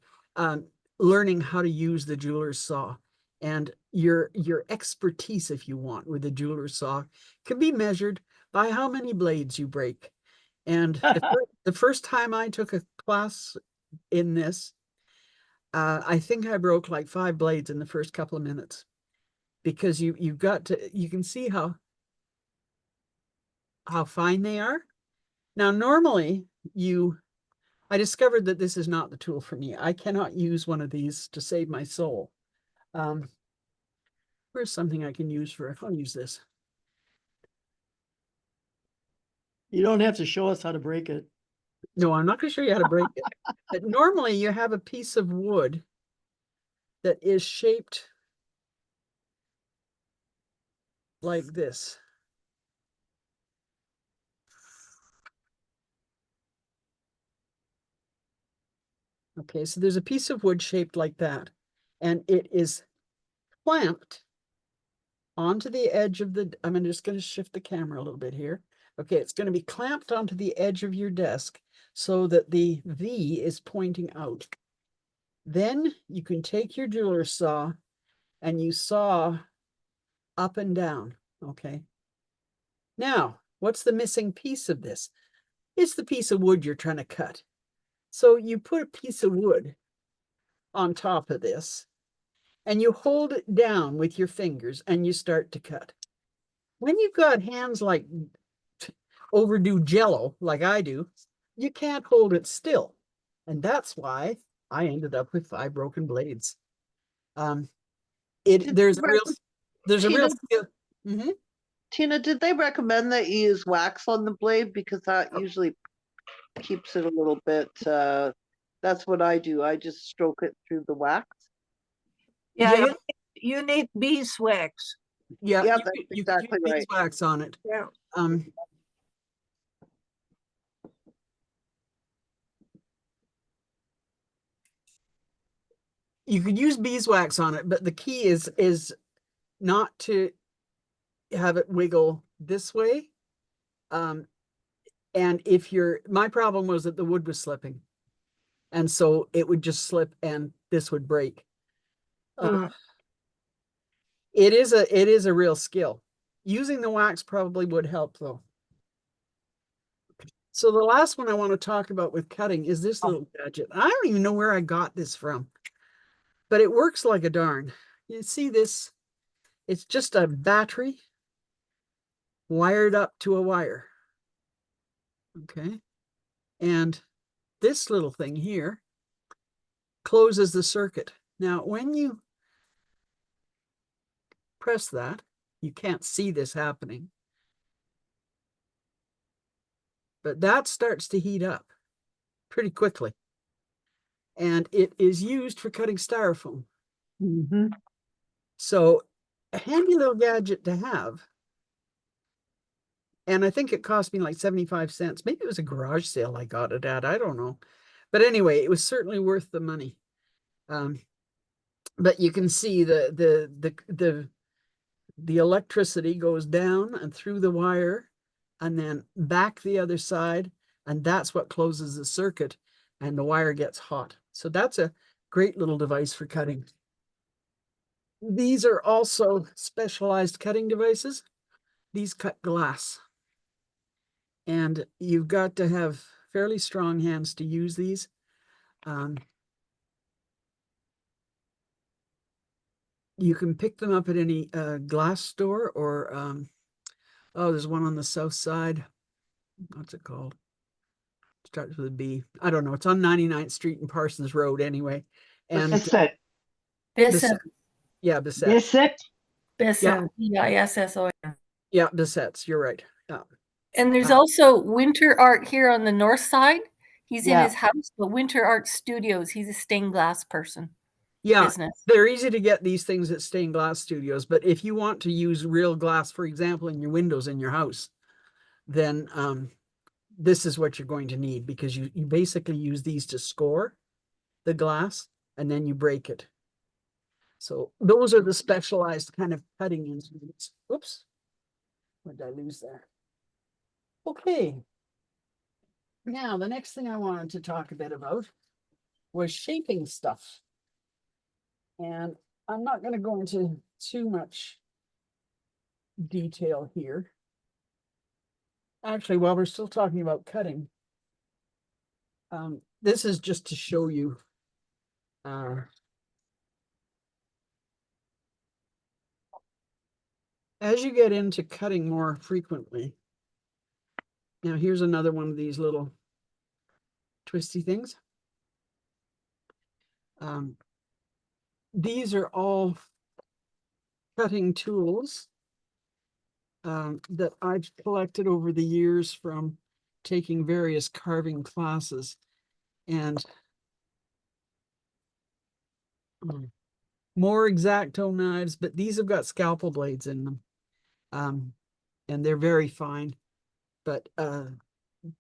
learning how to use the jeweler's saw and your expertise, if you want, with the jeweler's saw can be measured by how many blades you break. And the first time I took a class in this, I think I broke like 5 blades in the first couple of minutes, because you've got to, you can see how fine they are. Now, normally I discovered that this is not the tool for me. I cannot use one of these to save my soul. Where's something I can use for, I'll use this. You don't have to show us how to break it. No, I'm not going to show you how to break it. But normally you have a piece of wood that is shaped like this. Okay, so there's a piece of wood shaped like that, and it is clamped onto the edge of the, I'm just going to shift the camera a little bit here. Okay, it's going to be clamped onto the edge of your desk so that the V is pointing out. Then you can take your jeweler's saw and you saw up and down, okay? Now, what's the missing piece of this? It's the piece of wood you're trying to cut. So you put a piece of wood on top of this and you hold it down with your fingers and you start to cut. When you've got hands like overdue jello, like I do, you can't hold it still. And that's why I ended up with 5 broken blades. There's a real skill. Mhm. Tina, did they recommend that you use wax on the blade? Because that Oh. usually keeps it a little bit, that's what I do. I just stroke it through the wax. Yeah, You need beeswax. yeah, Yeah, you that's could use exactly right. beeswax on it. Yeah. You could use beeswax on it, but the key is not to have it wiggle this way. And if my problem was that the wood was slipping. And so it would just slip and this would break. It is a real skill. Using the wax probably would help though. So the last one I want to talk about with cutting is this little gadget. I don't even know where I got this from, but it works like a darn. You see this? It's just a battery wired up to a wire. Okay. And this little thing here closes the circuit. Now, when you press that, you can't see this happening, but that starts to heat up pretty quickly. And it is used for cutting styrofoam. So a handy little gadget to have. And I think it cost me like 75 cents. Maybe it was a garage sale I got it at. I don't know. But anyway, it was certainly worth the money. But you can see the electricity goes down and through the wire and then back the other side. And that's what closes the circuit and the wire gets hot. So that's a great little device for cutting. These are also specialized cutting devices. These cut glass. And you've got to have fairly strong hands to use these. You can pick them up at any glass store or, oh, there's one on the south side. What's it called? Starts with a B. I don't know. It's on 99th Street and Parsons Road anyway. And Bissett. Bissett. Yeah, Bissett. Bissett. Bissett. B-I-S-S-O-N. Yeah, Bissett's. You're right. And there's also Winter Art here on the north side. He's in Yeah. his house, but Winter Art Studios. He's a stained glass person. Yeah, Business. they're easy to get these things at stained glass studios. But if you want to use real glass, for example, in your windows in your house, then this is what you're going to need, because you basically use these to score the glass and then you break it. So those are the specialized kind of cutting instruments. Oops, what did I lose there? Okay. Now, the next thing I wanted to talk a bit about was shaping stuff. And I'm not going to go into too much detail here. Actually, while we're still talking about cutting, this is just to show you as you get into cutting more frequently. Now, here's another one of these little twisty things. These are all cutting tools that I've collected over the years from taking various carving classes. And more X-Acto knives, but these have got scalpel blades in them. And they're very fine. But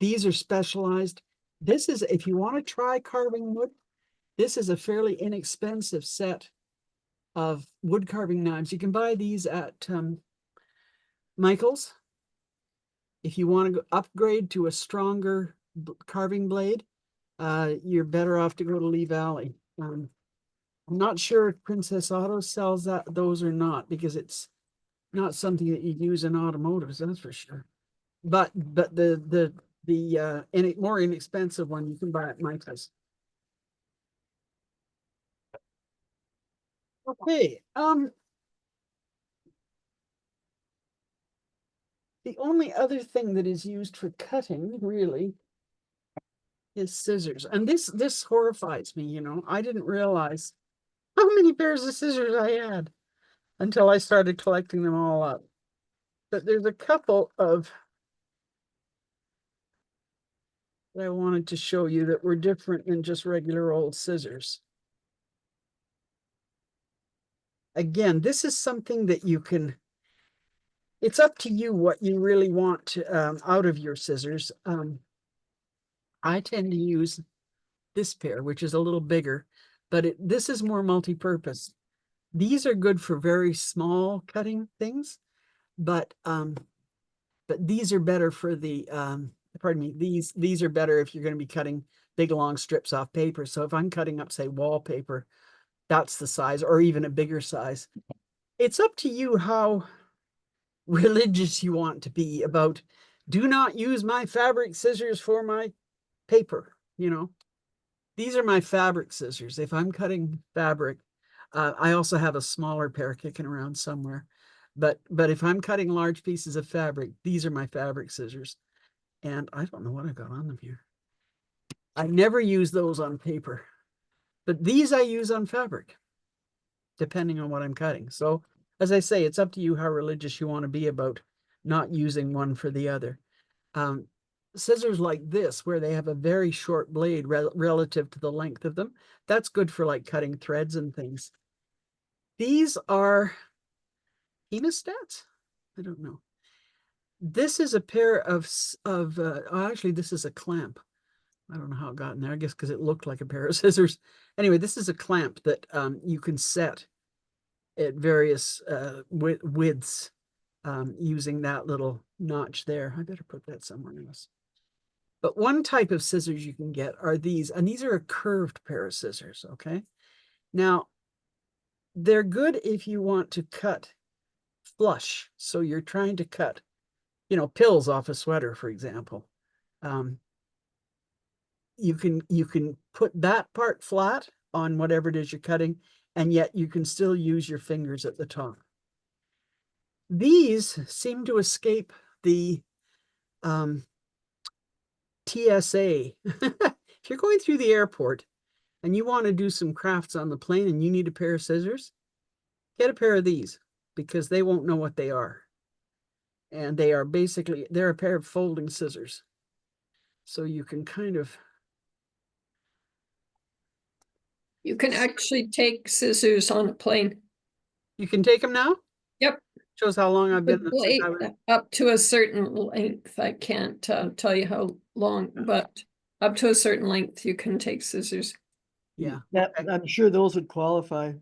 these are specialized. This is, if you want to try carving wood, this is a fairly inexpensive set of wood carving knives. You can buy these at Michael's. If you want to upgrade to a stronger carving blade, you're better off to go to Lee Valley. I'm not sure if Princess Auto sells those or not, because it's not something that you use in automotives, that's for sure. But the more inexpensive one you can buy at Michael's. Okay, the only other thing that is used for cutting really is scissors. And this horrifies me, you know. I didn't realize how many pairs of scissors I had until I started collecting them all up. But there's a couple of that I wanted to show you that were different than just regular old scissors. Again, this is something that you can, it's up to you what you really want to, out of your scissors. I tend to use this pair, which is a little bigger, but this is more multi-purpose. These are good for very small cutting things, but these are better for the, pardon me, these are better if you're going to be cutting big long strips off paper. So if I'm cutting up, say, wallpaper, that's the size, or even a bigger size. It's up to you how religious you want to be about, do not use my fabric scissors for my paper, you know. These are my fabric scissors. If I'm cutting fabric, I also have a smaller pair kicking around somewhere. But if I'm cutting large pieces of fabric, these are my fabric scissors. And I don't know what I got on them here. I never use those on paper, but these I use on fabric, depending on what I'm cutting. So as I say, it's up to you how religious you want to be about not using one for the other. Scissors like this, where they have a very short blade relative to the length of them, that's good for like cutting threads and things. These are hemostats? I don't know. This is a pair of actually, this is a clamp. I don't know how it got in there. I guess because it looked like a pair of scissors. Anyway, this is a clamp that you can set at various widths using that little notch there. I better put that somewhere else. But one type of scissors you can get are these, and these are a curved pair of scissors, okay? Now, they're good if you want to cut flush. So you're trying to cut, you know, pills off a sweater, for example. You can put that part flat on whatever it is you're cutting, and yet you can still use your fingers at the top. These seem to escape the TSA. If you're going through the airport and you want to do some crafts on the plane and you need a pair of scissors, get a pair of these, because they won't know what they are. And they are basically, they're a pair of folding scissors. So you can kind of, You can actually take scissors on a plane. you can take them now? Yep. Shows how long I've The been. blade up to a certain length. I can't tell you how long, but up to a certain length, you can take scissors. Yeah. That, I'm sure those would qualify.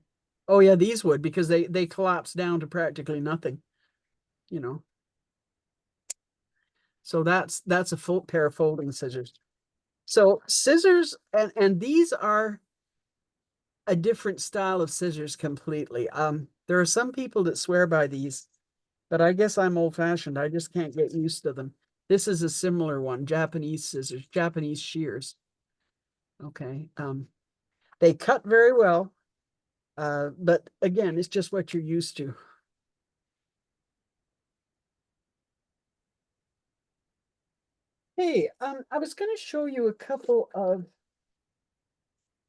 Oh yeah, these would, because they collapse down to practically nothing, you know. So that's a full pair of folding scissors. So scissors, and these are a different style of scissors completely. There are some people that swear by these, but I guess I'm old-fashioned. I just can't get used to them. This is a similar one, Japanese scissors, Japanese shears. Okay. They cut very well, but again, it's just what you're used to. Hey, I was going to show you a couple of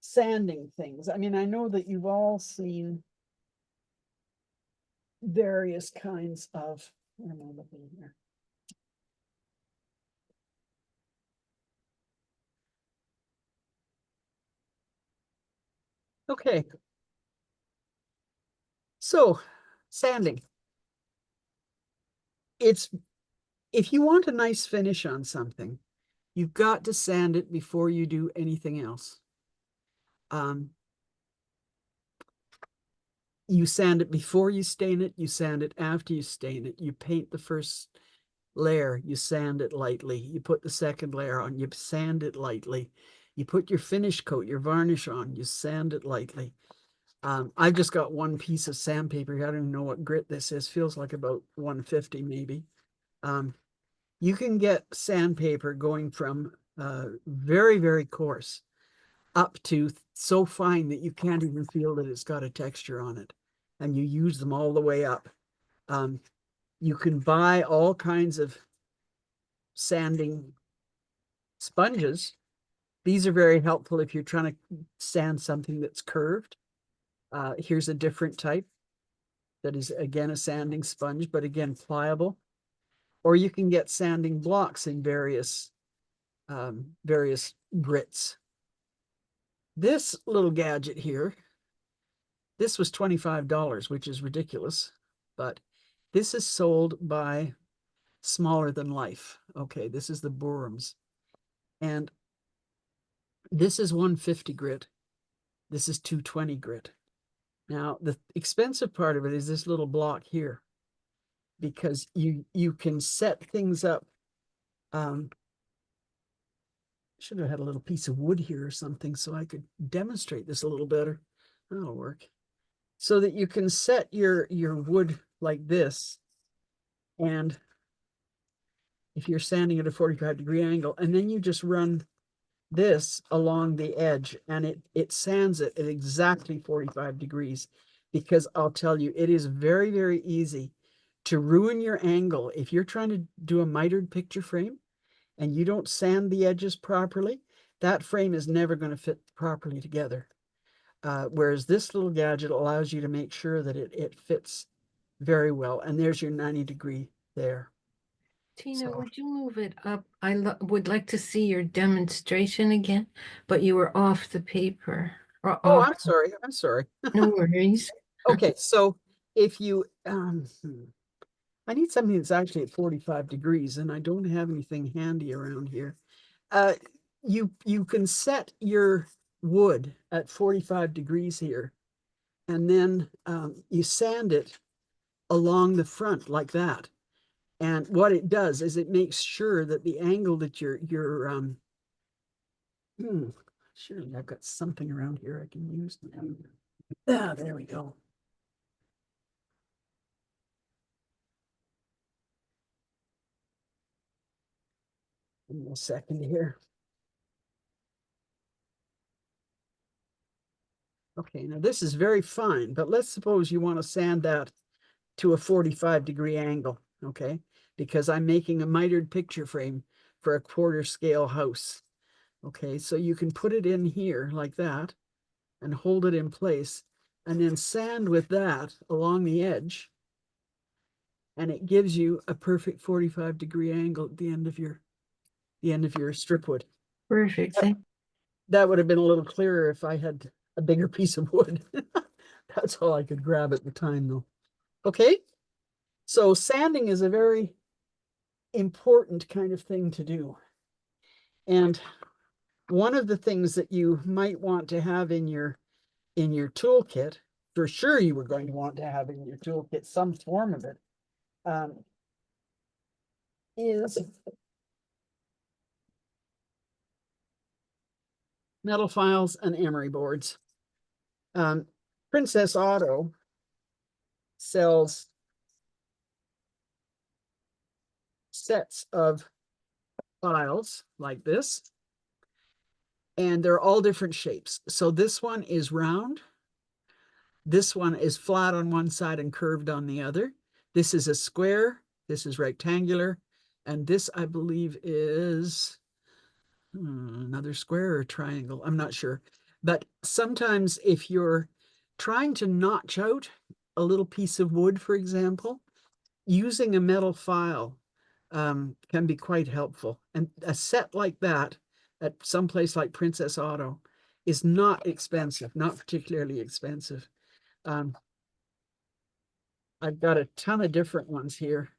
sanding things. I mean, I know that you've all seen various kinds of, where am I looking here? Okay. So, sanding. If you want a nice finish on something, you've got to sand it before you do anything else. You sand it before you stain it, you sand it after you stain it. You paint the first layer, you sand it lightly. You put the second layer on, you sand it lightly. You put your finish coat, your varnish on, you sand it lightly. I've just got one piece of sandpaper. I don't even know what grit this is. Feels like about 150 maybe. You can get sandpaper going from very, very coarse up to so fine that you can't even feel that it's got a texture on it. And you use them all the way up. You can buy all kinds of sanding sponges. These are very helpful if you're trying to sand something that's curved. Here's a different type that is, again, a sanding sponge, but again, pliable. Or you can get sanding blocks in various grits. This little gadget here, this was $25, which is ridiculous, but this is sold by Smaller Than Life. Okay, this is the Burham's. And this is 150 grit. This is 220 grit. Now, the expensive part of it is this little block here, because you can set things up. Should have had a little piece of wood here or something so I could demonstrate this a little better. That'll work. So that you can set your wood like this. And if you're sanding at a 45-degree angle, and then you just run this along the edge, and it sands it at exactly 45 degrees. Because I'll tell you, it is very, very easy to ruin your angle. If you're trying to do a mitered picture frame and you don't sand the edges properly, that frame is never going to fit properly together. Whereas this little gadget allows you to make sure that it fits very well. And there's your 90-degree there. Tina, So- would you move it up? I would like to see your demonstration again, but you were off the paper. Or Oh, off. I'm sorry. I'm sorry. No worries. Okay, so if you, I need something that's actually at 45 degrees, and I don't have anything handy around here. You can set your wood at 45 degrees here, and then you sand it along the front like that. And what it does is it makes sure that the angle that surely I've got something around here I can use. Ah, there we go. Give me a second here. Okay, now this is very fine, but let's suppose you want to sand that to a 45-degree angle, okay? Because I'm making a mitered picture frame for a quarter scale house. Okay, so you can put it in here like that and hold it in place and then sand with that along the edge. And it gives you a perfect 45-degree angle at the end of your strip wood. Perfect. That would have been a little clearer if I had a bigger piece of wood. That's all I could grab at the time though. Okay, so sanding is a very important kind of thing to do. And one of the things that you might want to have in your toolkit, for sure you were going to want to have in your toolkit some form of it, is metal files and emery boards. Princess Auto sells sets of files like this, and they're all different shapes. So this one is round. This one is flat on one side and curved on the other. This is a square. This is rectangular. And this, I believe, is another square or triangle. I'm not sure. But sometimes if you're trying to notch out a little piece of wood, for example, using a metal file can be quite helpful. And a set like that at some place like Princess Auto is not expensive, not particularly expensive. I've got a ton of different ones here.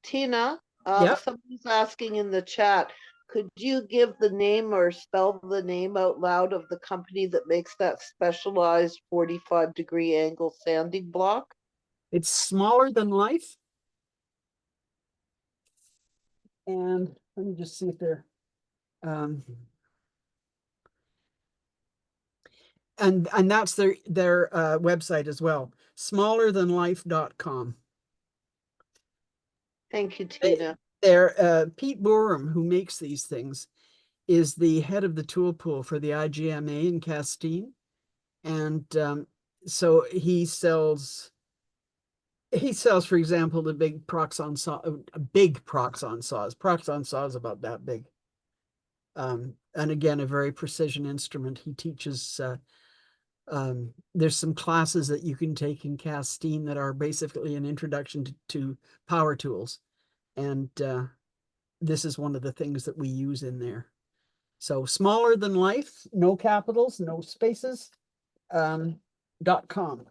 Tina, Yep. someone's asking in the chat, Could you give the name or spell the name out loud of the company that makes that specialized 45-degree angle sanding block? It's smaller than life. And let me just see if they're, and that's their website as well, smallerthanlife.com. Thank you, Tina. They're Pete Borum, who makes these things, is the head of the tool pool for the IGMA in Castine. And so he sells, for example, the big Proxon saw, big Proxon saws. Proxon saws about that big. And again, a very precision instrument. He teaches, there's some classes that you can take in Castine that are basically an introduction to power tools. And this is one of the things that we use in there. So smaller than life, no capitals, no spaces, .com.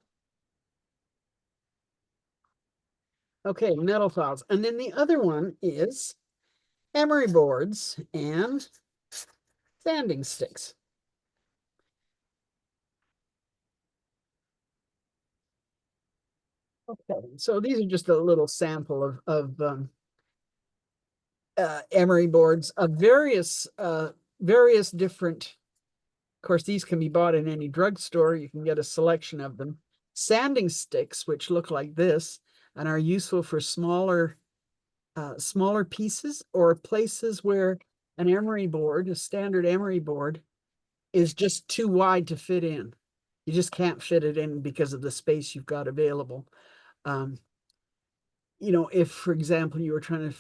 Okay, metal files. And then the other one is emery boards and sanding sticks. Okay, so these are just a little sample of emery boards of various different. Of course, these can be bought in any drugstore. You can get a selection of them. Sanding sticks, which look like this and are useful for smaller pieces or places where an emery board, a standard emery board, is just too wide to fit in. You just can't fit it in because of the space you've got available. You know, if, for example, you were trying to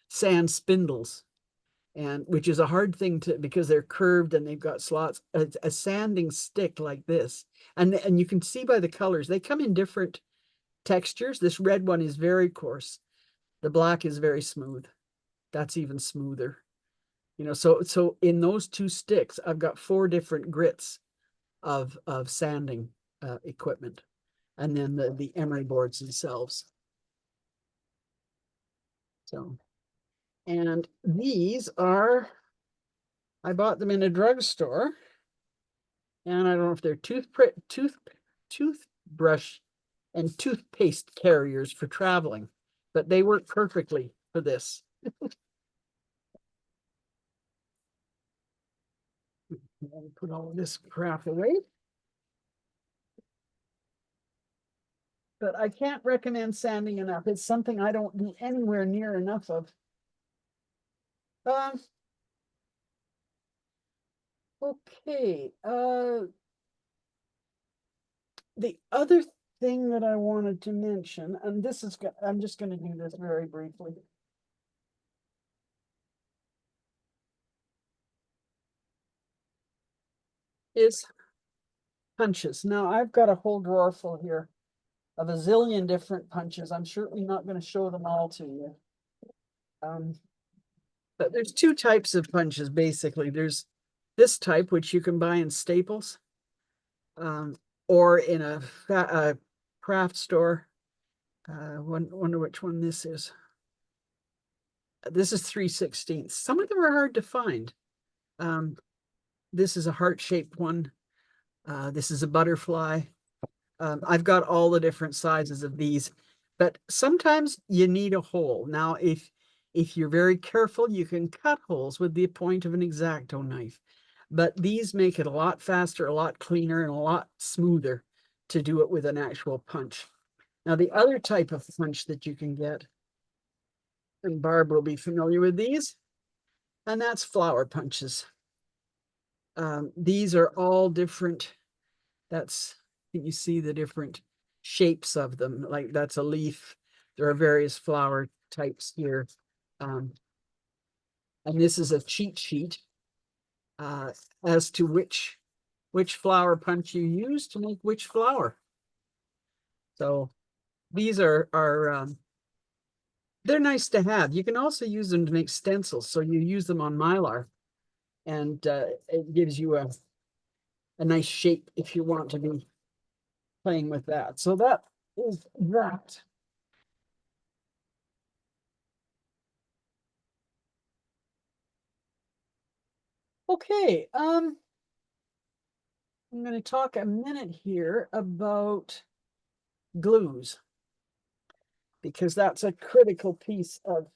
sand spindles, and which is a hard thing to, because they're curved and they've got slots, a sanding stick like this, and you can see by the colors, they come in different textures. This red one is very coarse. The black is very smooth. That's even smoother. You know, so in those two sticks, I've got 4 different grits of sanding equipment, and then the emery boards themselves. So, and these are, I bought them in a drugstore, and I don't know if they're toothbrush and toothpaste carriers for traveling, but they work perfectly for this. I'll put all of this crap away. But I can't recommend sanding enough. It's something I don't do anywhere near enough of. Okay. The other thing that I wanted to mention, and this is, I'm just going to do this very briefly. Is punches. Now I've got a whole drawer full here of a zillion different punches. I'm certainly not going to show them all to you. But there's 2 types of punches, basically. There's this type, which you can buy in Staples, or in a craft store. Wonder which one this is. This is 3/16. Some of them are hard to find. This is a heart-shaped one. This is a butterfly. I've got all the different sizes of these, but sometimes you need a hole. Now, if you're very careful, you can cut holes with the point of an X-Acto knife, but these make it a lot faster, a lot cleaner, and a lot smoother to do it with an actual punch. Now, the other type of punch that you can get, and Barb will be familiar with these, and that's flower punches. These are all different. You see the different shapes of them. Like that's a leaf. There are various flower types here. And this is a cheat sheet as to which flower punch you use to make which flower. So these are they're nice to have. You can also use them to make stencils. So you use them on Mylar, and it gives you a nice shape if you want to be playing with that. So that is that. Okay, I'm going to talk a minute here about glues, because that's a critical piece of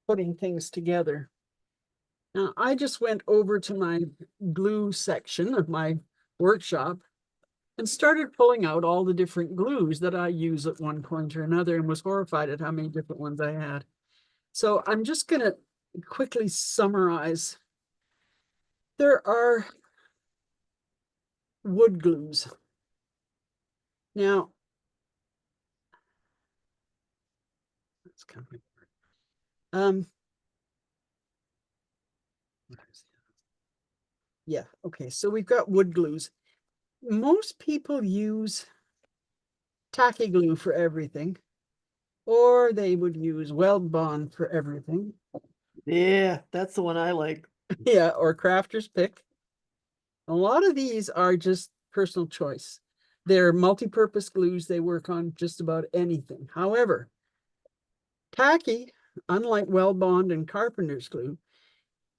putting things together. Now, I just went over to my glue section of my workshop and started pulling out all the different glues that I use at one point or another, and was horrified at how many different ones I had. So I'm just going to quickly summarize. There are wood glues. Now, that's coming. Yeah, okay, so we've got wood glues. Most people use tacky glue for everything, or they would use weld bond for everything. Yeah, that's the one I like. Yeah, or crafter's pick. A lot of these are just personal choice. They're multi-purpose glues. They work on just about anything. However, tacky, unlike weld bond and carpenter's glue,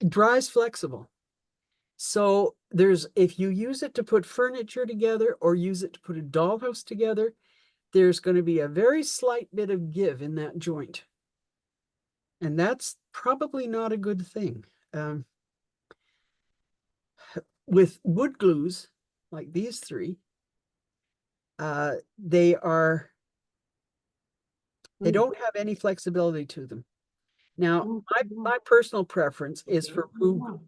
dries flexible. So if you use it to put furniture together or use it to put a dollhouse together, there's going to be a very slight bit of give in that joint. And that's probably not a good thing. With wood glues, like these three, they don't have any flexibility to them. Now, my personal preference is for glue.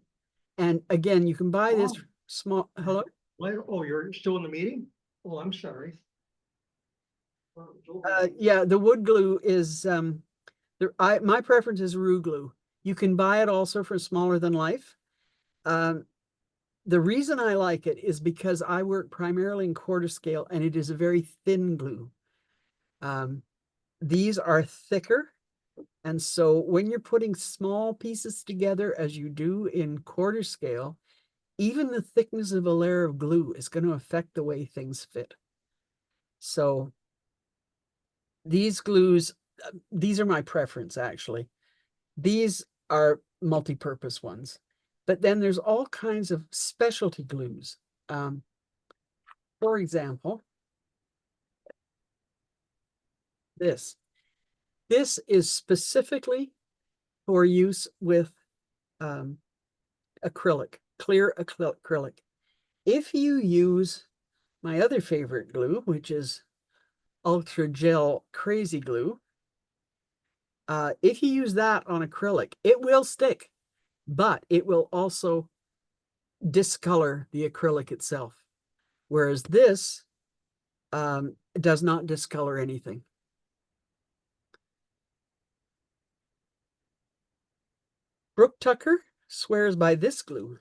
And again, you can buy this small, hello? Oh, you're still in the meeting? Oh, I'm sorry. Yeah, the wood glue is, my preference is Rue glue. You can buy it also for smaller than life. The reason I like it is because I work primarily in quarter scale, and it is a very thin glue. These are thicker. And so when you're putting small pieces together, as you do in quarter scale, even the thickness of a layer of glue is going to affect the way things fit. So these glues, these are my preference, actually. These are multi-purpose ones. But then there's all kinds of specialty glues. For example, this is specifically for use with acrylic, clear acrylic. If you use my other favorite glue, which is Ultra Gel Crazy Glue, if you use that on acrylic, it will stick, but it will also discolor the acrylic itself. Whereas this does not discolor anything. Brooke Tucker swears by this glue.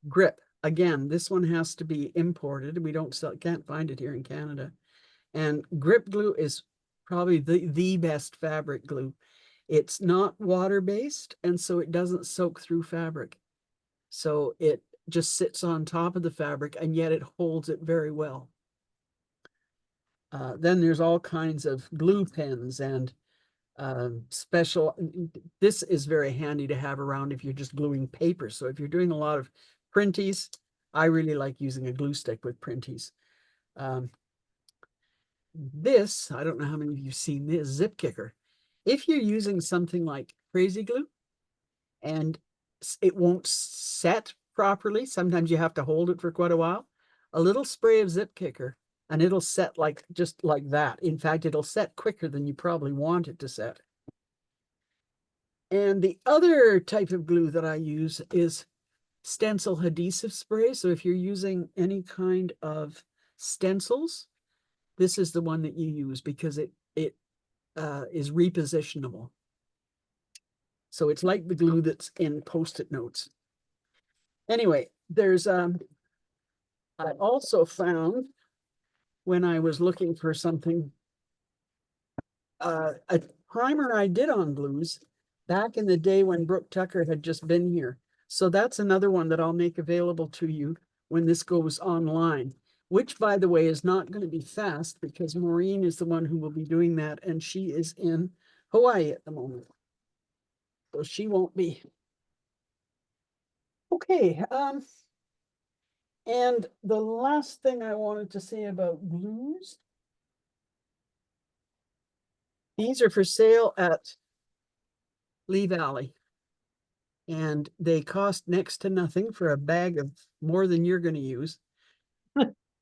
Grip. Again, this one has to be imported. We can't find it here in Canada. And grip glue is probably the best fabric glue. It's not water-based, and so it doesn't soak through fabric. So it just sits on top of the fabric, and yet it holds it very well. Then there's all kinds of glue pens and special. This is very handy to have around if you're just gluing paper. So if you're doing a lot of printies, I really like using a glue stick with printies. This, I don't know how many of you have seen this zip kicker. If you're using something like crazy glue and it won't set properly, sometimes you have to hold it for quite a while, a little spray of zip kicker and it'll set just like that. In fact, it'll set quicker than you probably want it to set. And the other type of glue that I use is stencil adhesive spray. So if you're using any kind of stencils, this is the one that you use because it is repositionable. So it's like the glue that's in Post-it notes. Anyway, there's I also found when I was looking for something, a primer I did on glues back in the day when Brooke Tucker had just been here. So that's another one that I'll make available to you when this goes online, which, by the way, is not going to be fast because Maureen is the one who will be doing that, and she is in Hawaii at the moment. So she won't be. Okay, and the last thing I wanted to say about glues. These are for sale at Lee Valley. And they cost next to nothing for a bag of more than you're gonna use.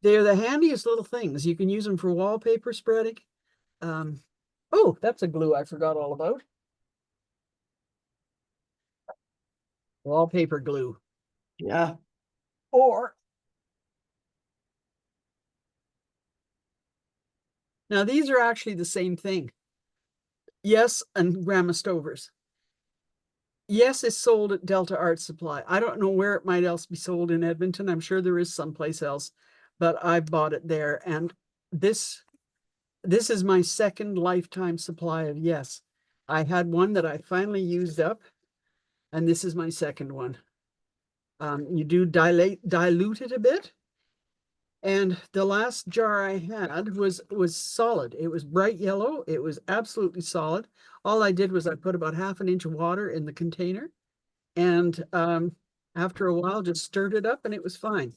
They're the handiest little things. You can use them for wallpaper spreading. Oh, that's a glue I forgot all about. Wallpaper glue. Yeah. Or now these are actually the same thing. Yes, and Grandma Stovers. Yes, is sold at Delta Art Supply. I don't know where it might else be sold in Edmonton. I'm sure there is someplace else, but I've bought it there. And this is my second lifetime supply of Yes. I had one that I finally used up, and this is my second one. You do dilute it a bit. And the last jar I had was solid. It was bright yellow. It was absolutely solid. All I did was I put about half an inch of water in the container, and after a while just stirred it up and it was fine.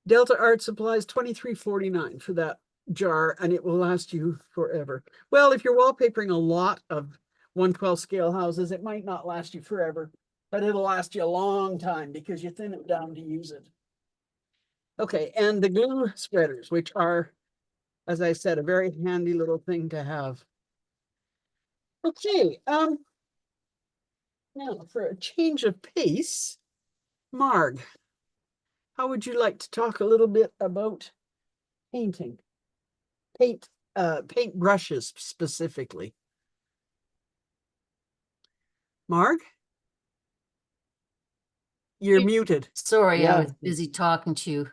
Delta Art Supplies $23.49 for that jar, and it will last you forever. Well, if you're wallpapering a lot of 1/12 scale houses, it might not last you forever, but it'll last you a long time because you thin it down to use it. Okay, and the glue spreaders, which are, as I said, a very handy little thing to have. Okay, now for a change of pace, Marg, how would you like to talk a little bit about painting? Paint brushes specifically. Marg? You're muted. Sorry, I Yeah. was busy talking to you.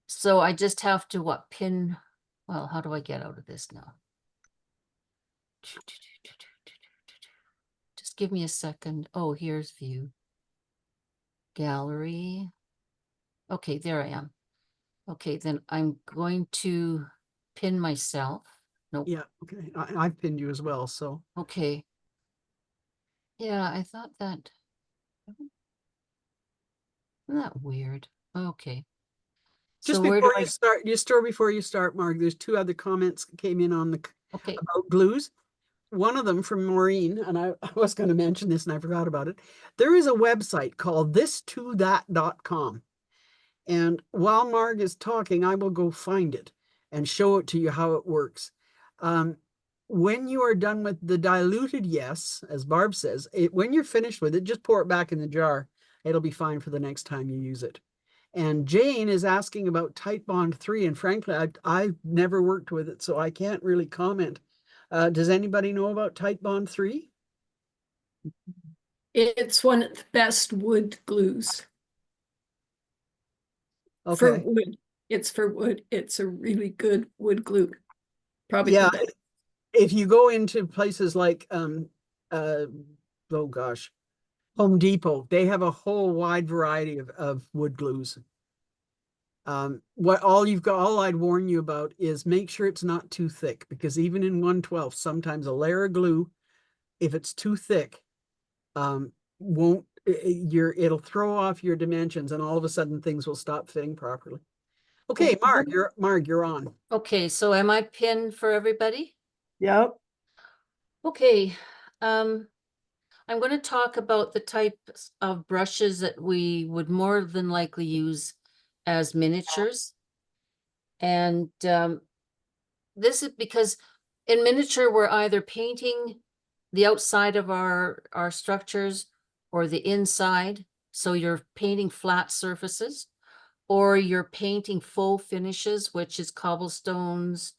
So I just have to pin, well, how do I get out of this now? Just give me a second. Oh, here's view. Gallery. Okay, there I am. Okay, then I'm going to pin myself. Nope. Yeah, okay. I've pinned you as well, so. Okay. Yeah, I thought that. Isn't that weird? Okay. Just So where do before you I, start, before you start, Marg, there's two other comments that came in on the okay, about glues. One of them from Maureen, and I was going to mention this and I forgot about it. There is a website called thistothat.com. And while Marg is talking, I will go find it and show it to you how it works. When you are done with the diluted Yes, as Barb says, when you're finished with it, just pour it back in the jar. It'll be fine for the next time you use it. And Jane is asking about Titebond 3, and frankly, I've never worked with it, so I can't really comment. Does anybody know about Titebond 3? It's one of the best wood glues for Okay. wood. It's for wood. It's a really good wood glue. Probably Yeah, the best. if you go into places like oh gosh, Home Depot, they have a whole wide variety of wood glues. All I'd warn you about is make sure it's not too thick, because even in 1/12, sometimes a layer of glue, if it's too thick, won't it'll throw off your dimensions, and all of a sudden things will stop fitting properly. Okay, Marg, you're on. okay, so am I pinned for everybody? Yep. Okay, I'm going to talk about the types of brushes that we would more than likely use as miniatures. And this is because in miniature, we're either painting the outside of our structures or the inside. So you're painting flat surfaces, or you're painting full finishes, which is cobblestones,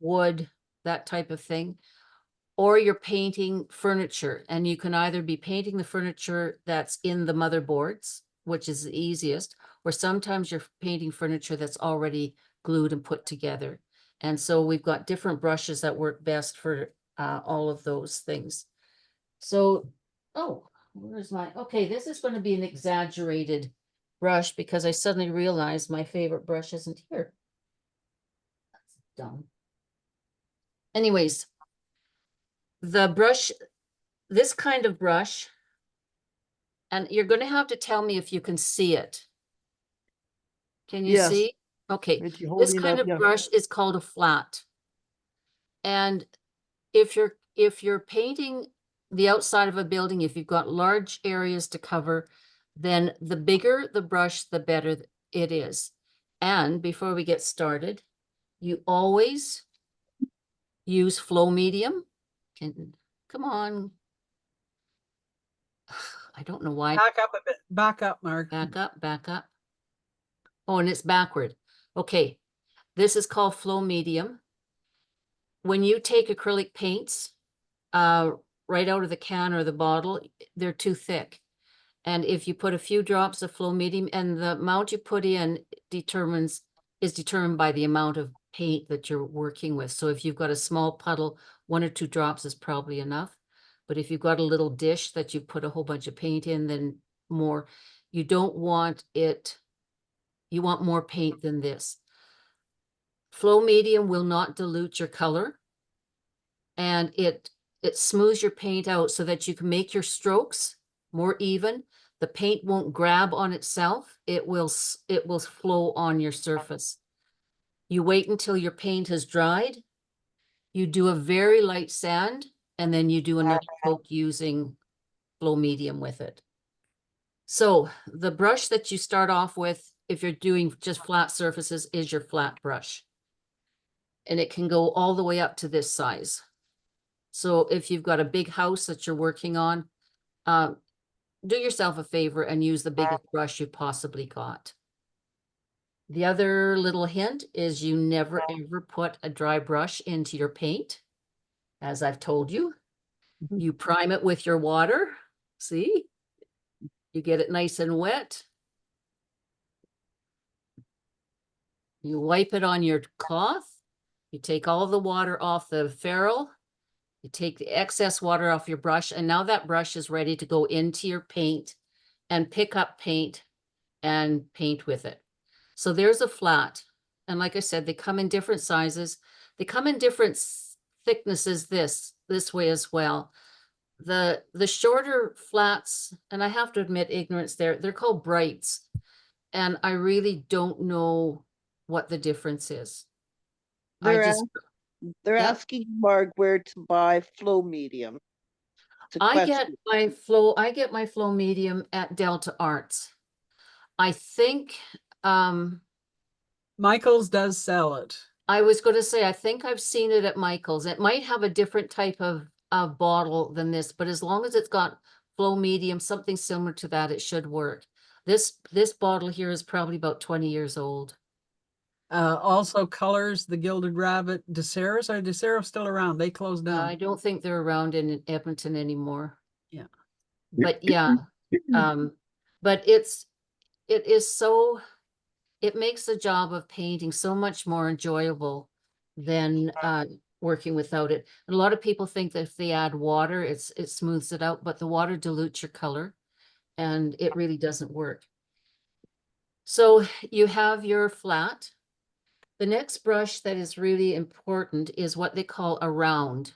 wood, that type of thing. Or you're painting furniture, and you can either be painting the furniture that's in the motherboards, which is the easiest, or sometimes you're painting furniture that's already glued and put together. And so we've got different brushes that work best for all of those things. So, oh, where's my, okay, this is going to be an exaggerated brush because I suddenly realized my favorite brush isn't here. That's dumb. Anyways, the brush, this kind of brush And you're going to have to tell me if you can see it. Can you Yes. see? Okay, If you this holding kind up, of yeah. brush is called a flat. And if you're painting the outside of a building, if you've got large areas to cover, then the bigger the brush, the better it is. And before we get started, you always use flow medium. Come on. I don't know why. Back up a bit. Back up, Mark. Back up, back up. Oh, and it's backward. Okay, this is called flow medium. When you take acrylic paints, right out of the can or the bottle, they're too thick. And if you put a few drops of flow medium, and the amount you put in is determined by the amount of paint that you're working with. So if you've got a small puddle, 1 or 2 drops is probably enough. But if you've got a little dish that you put a whole bunch of paint in, then more. You don't want it, you want more paint than this. Flow medium will not dilute your color, and it smooths your paint out so that you can make your strokes more even. The paint won't grab on itself. It will flow on your surface. You wait until your paint has dried. You do a very light sand, and then you do another coat using flow medium with it. So the brush that you start off with, if you're doing just flat surfaces, is your flat brush. And it can go all the way up to this size. So if you've got a big house that you're working on, do yourself a favor and use the biggest brush you possibly got. The other little hint is you never ever put a dry brush into your paint. As I've told you, you prime it with your water. See, you get it nice and wet. You wipe it on your cloth. You take all the water off the ferrule. You take the excess water off your brush, and now that brush is ready to go into your paint and pick up paint and paint with it. So there's a flat. And like I said, they come in different sizes. They come in different thicknesses this way as well. The shorter flats, and I have to admit ignorance there, they're called brights. And I really don't know what the difference is. They're, I just, they're Yep. asking Mark where to buy flow medium. It's a I get question. I get my flow medium at Delta Arts. I think, Michael's does sell it. I was going to say, I think I've seen it at Michael's. It might have a different type of bottle than this, but as long as it's got flow medium, something similar to that, it should work. This bottle here is probably about 20 years old. Also colors, the Gilded Rabbit, DeSeros. Are DeSeros still around? They closed down. I don't think they're around in Edmonton anymore. Yeah. But yeah, but it is so, it makes the job of painting so much more enjoyable than working without it. And a lot of people think that if they add water, it smooths it out, but the water dilutes your color, and it really doesn't work. So you have your flat. The next brush that is really important is what they call a round.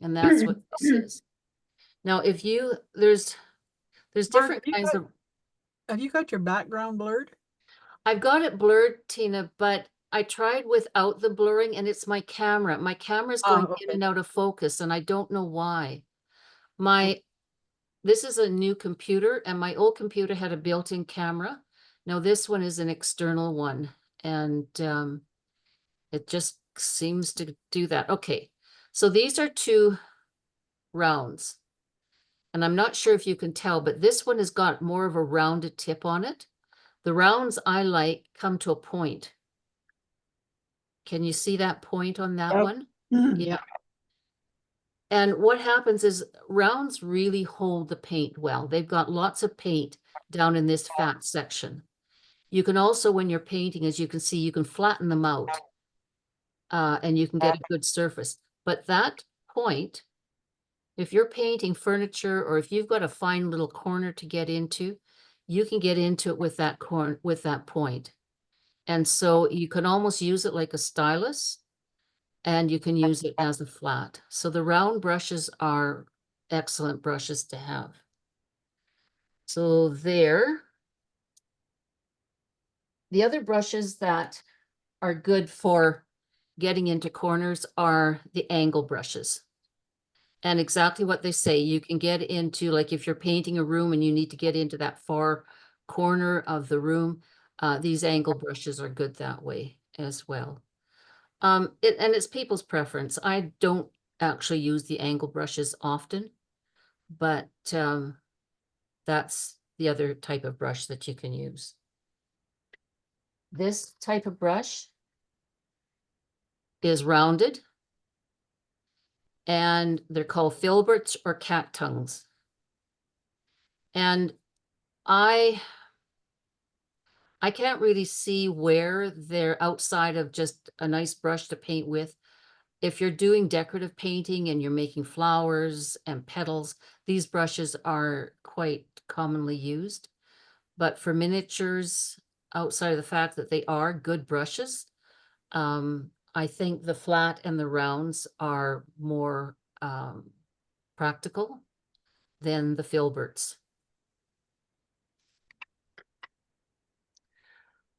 And that's what this is. Now, if you, there's Mark, different kinds of. Have you got your background blurred? I've got it blurred, Tina, but I tried without the blurring, and it's my camera. My camera's going in Okay. and out of focus, and I don't know why. This is a new computer, and my old computer had a built-in camera. Now this one is an external one, and it just seems to do that. Okay, so these are 2 rounds. And I'm not sure if you can tell, but this one has got more of a rounded tip on it. The rounds I like come to a point. Can you see that point on that Yep. one? Mhm. Yeah. And what happens is rounds really hold the paint well. They've got lots of paint down in this fat section. You can also, when you're painting, as you can see, you can flatten them out and you can get a good surface. But that point, if you're painting furniture or if you've got a fine little corner to get into, you can get into it with that point. And so you can almost use it like a stylus, and you can use it as a flat. So the round brushes are excellent brushes to have. So there. The other brushes that are good for getting into corners are the angle brushes. And exactly what they say, you can get into, like if you're painting a room and you need to get into that far corner of the room, these angle brushes are good that way as well. And it's people's preference. I don't actually use the angle brushes often, but that's the other type of brush that you can use. This type of brush is rounded, and they're called filberts or cat tongues. And I can't really see where they're outside of just a nice brush to paint with. If you're doing decorative painting and you're making flowers and petals, these brushes are quite commonly used. But for miniatures, outside of the fact that they are good brushes, I think the flat and the rounds are more practical than the filberts.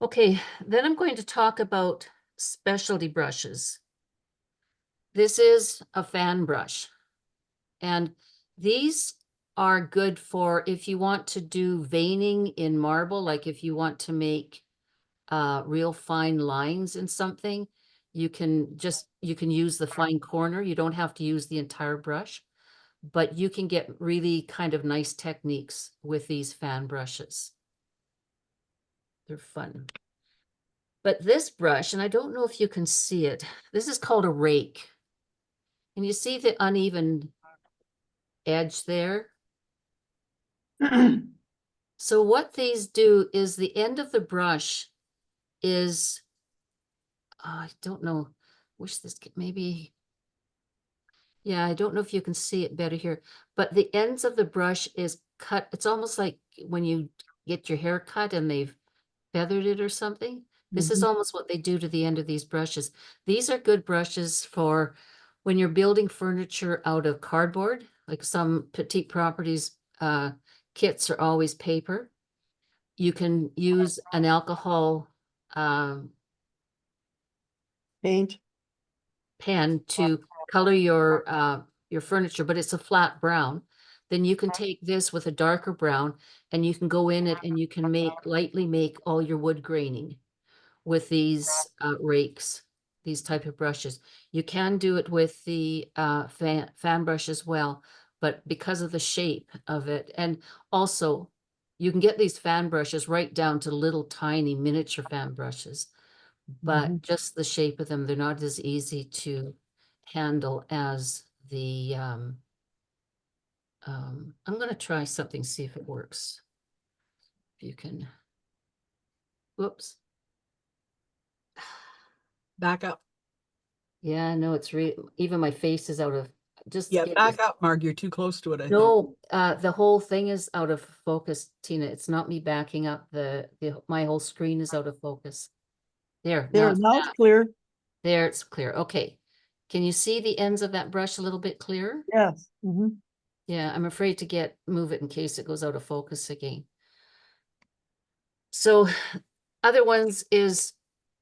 Okay, then I'm going to talk about specialty brushes. This is a fan brush, and these are good for if you want to do veining in marble, like if you want to make real fine lines in something, you can use the fine corner. You don't have to use the entire brush, but you can get really kind of nice techniques with these fan brushes. They're fun. But this brush, and I don't know if you can see it, this is called a rake. And you see the uneven edge there? So what these do is the end of the brush is, I don't know, wish this could maybe, yeah, I don't know if you can see it better here, but the ends of the brush is cut. It's almost like when you get your hair cut and they've feathered it or something. This is almost what they do to the end of these brushes. These are good brushes for when you're building furniture out of cardboard, like some petite properties kits are always paper. You can use an alcohol Paint. pen to color your furniture, but it's a flat brown. Then you can take this with a darker brown and you can go in it and you can lightly make all your wood graining with these rakes, these type of brushes. You can do it with the fan brush as well, but because of the shape of it, and also you can get these fan brushes right down to little tiny miniature fan brushes, but just the shape of them, they're not as easy to handle as the, I'm going to try something, see if it works. If you can, whoops. Back up. Yeah, no, it's even my face is out of just Yeah, get back this- up, Marg. You're too close to it, I think. No, the whole thing is out of focus, Tina. It's not me backing up. My whole screen is out of focus. There, There, it's now it's back. clear. There, it's clear. Okay. Can you see the ends of that brush a little bit clearer? Yes. Yeah, I'm afraid to move it in case it goes out of focus again. So other ones is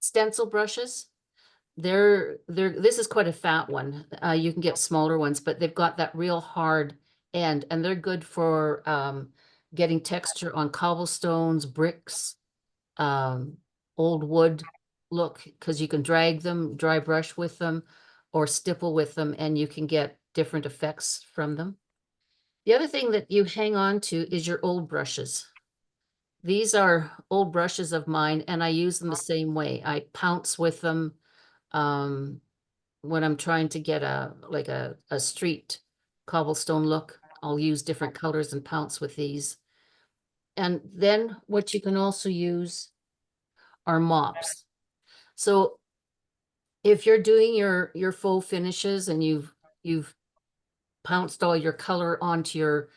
stencil brushes. This is quite a fat one. You can get smaller ones, but they've got that real hard end, and they're good for getting texture on cobblestones, bricks, old wood look, because you can drag them, dry brush with them, or stipple with them, and you can get different effects from them. The other thing that you hang on to is your old brushes. These are old brushes of mine, and I use them the same way. I pounce with them when I'm trying to get like a street cobblestone look. I'll use different colors and pounce with these. And then what you can also use are mops. So if you're doing your faux finishes and you've pounced all your color onto your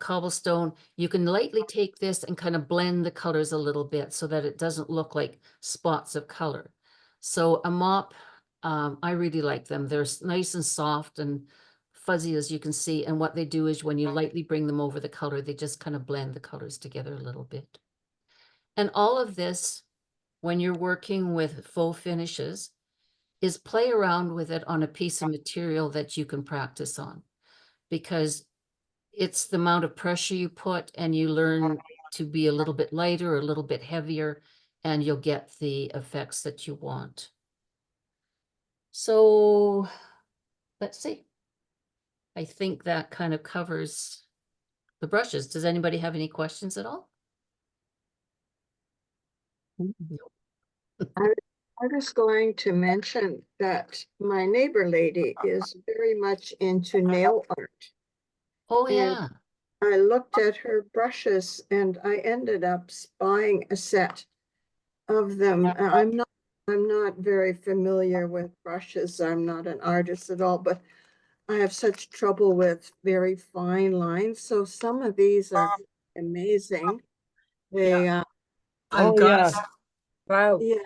cobblestone, you can lightly take this and kind of blend the colors a little bit so that it doesn't look like spots of color. So a mop, I really like them. They're nice and soft and fuzzy as you can see. And what they do is when you lightly bring them over the color, they just kind of blend the colors together a little bit. And all of this, when you're working with faux finishes, is play around with it on a piece of material that you can practice on, because it's the amount of pressure you put and you learn to be a little bit lighter or a little bit heavier, and you'll get the effects that you want. So let's see. I think that kind of covers the brushes. Does anybody have any questions at all? I was going to mention that my neighbor lady is very much into nail art. Oh, And yeah. I looked at her brushes and I ended up buying a set of them. I'm not very familiar with brushes. I'm not an artist at all, but I have such trouble with very fine lines. So some of these are amazing. They, I've Oh, got, yeah. Wow. yeah.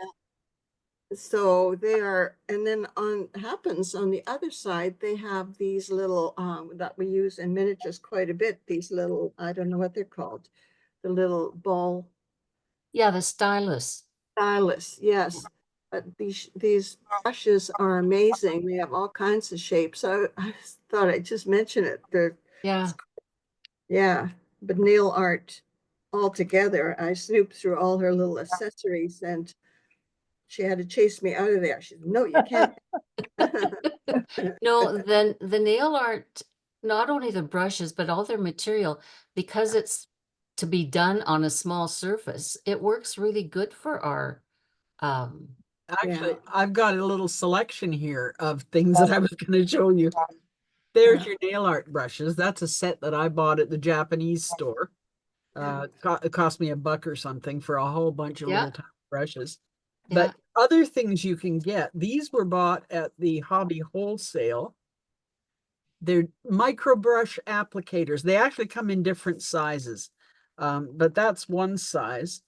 So they are, and then happens on the other side, they have these little, that we use in miniatures quite a bit, these little, I don't know what they're called, the little ball Yeah, the stylus. stylus, yes. But these brushes are amazing. They have all kinds of shapes. So I thought I'd just mention it. Yeah. Yeah, but nail art altogether. I snooped through all her little accessories and she had to chase me out of there. She said, no, you can't. No, then the nail art, not only the brushes, but all their material, because it's to be done on a small surface, it works really good for our actually, I've got a little selection here of things that I was going to show you. There's your nail art brushes. That's a set that I bought at the Japanese store. It cost me $1 or something for a whole bunch of little tiny brushes. But other things you can get, these were bought at the hobby wholesale. They're micro brush applicators. They actually come in different sizes, but that's one size.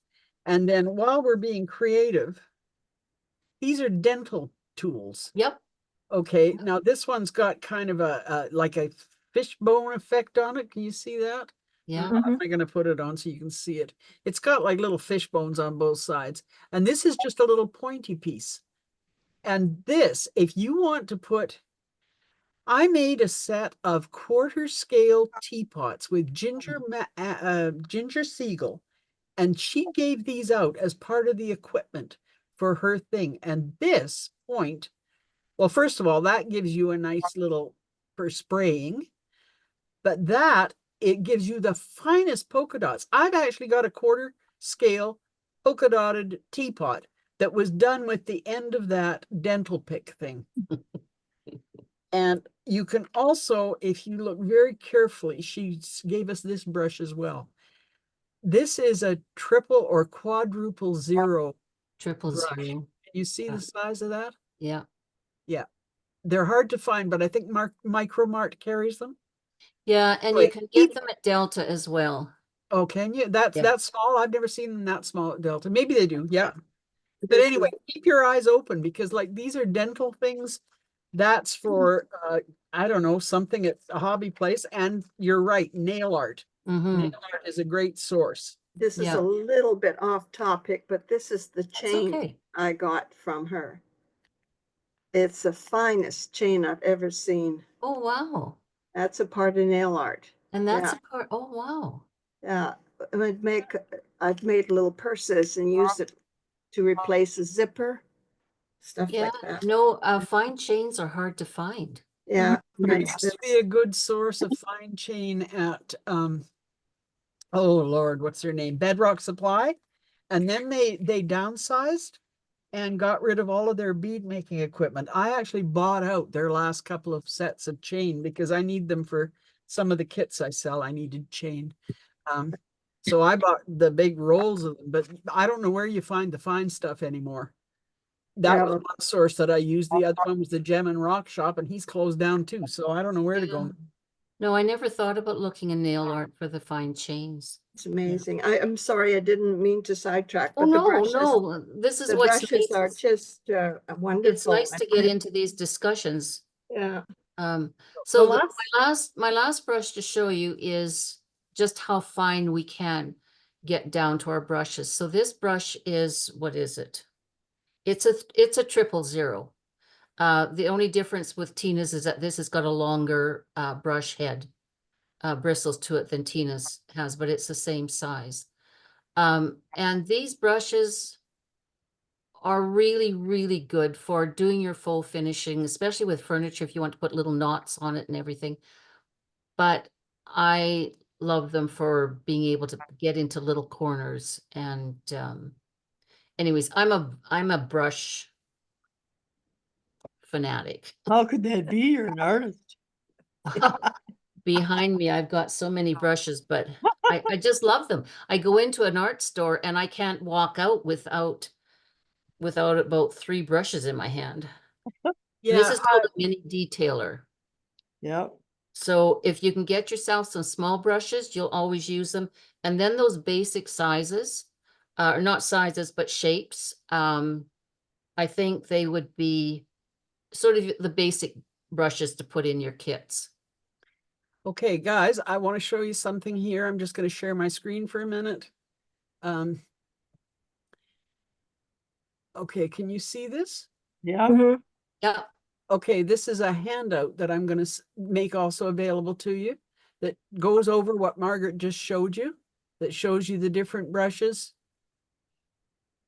And then while we're being creative, these are dental tools. Yep. Okay, now this one's got kind of like a fishbone effect on it. Can you see that? Yeah. How am I going to put it on so you can see it? It's got like little fish bones on both sides. And this is just a little pointy piece. And this, if you want to put, I made a set of quarter scale teapots with ginger Seagull, and she gave these out as part of the equipment for her thing. And this point, well, first of all, that gives you a nice little for spraying, but that it gives you the finest polka dots. I've actually got a quarter scale polka dotted teapot that was done with the end of that dental pick thing. And you can also, if you look very carefully, she gave us this brush as well. This is a triple or quadruple zero Triple brush. zero. Can you see the size of that? Yeah. Yeah. They're hard to find, but I think Micromart carries them. Yeah, and you can get them at Delta as well. Oh, can you? That's Yeah. that small? I've never seen them that small at Delta. Maybe they do. Yeah. But anyway, keep your eyes open because like these are dental things. That's for I don't know, something at a hobby place. And you're right, nail art. Nail art is a great source. This is a little bit off topic, but this is the chain I got from her. It's the finest chain I've ever seen. Oh, wow. That's a part of nail art. And that's a part, oh, wow. Yeah, I've made little purses and used it to replace a zipper, stuff like that. No, fine chains are hard to find. Yeah. There used to be a good source of fine chain at oh Lord, what's their name? Bedrock Supply. And then they downsized and got rid of all of their bead making equipment. I actually bought out their last couple of sets of chain because I need them for some of the kits I sell. I needed chain. So I bought the big rolls of them, but I don't know where you find the fine stuff anymore. That was one source that I used. The other one was the Gem and Rock Shop, and he's closed down too. So I don't know where to go. No, I never thought about looking in nail art for the fine chains. It's amazing. I'm sorry, I didn't mean to sidetrack. Oh, But the no, brushes, no, this is the what's brushes are nice. just wonderful. It's nice to get into these discussions. Yeah. So The my last brush to show you is just how fine we can get down to our brushes. So this brush is, what is it? It's a 000. The only difference with Tina's is that this has got a longer brush head, bristles to it than Tina's has, but it's the same size. And these brushes are really, really good for doing your full finishing, especially with furniture if you want to put little knots on it and everything. But I love them for being able to get into little corners. And anyways, I'm a brush fanatic. How could that be? You're an artist. Behind me, I've got so many brushes, but I just love them. I go into an art store and I can't walk out without about 3 brushes in my hand. This Yeah, is called a mini detailer. Yep. So if you can get yourself some small brushes, you'll always use them. And then those basic sizes, or not sizes, but shapes, I think they would be sort of the basic brushes to put in your kits. okay, guys, I want to show you something here. I'm just going to share my screen for a minute. Okay, can you see this? Yeah. Yeah. Okay, this is a handout that I'm going to make also available to you that goes over what Margaret just showed you, that shows you the different brushes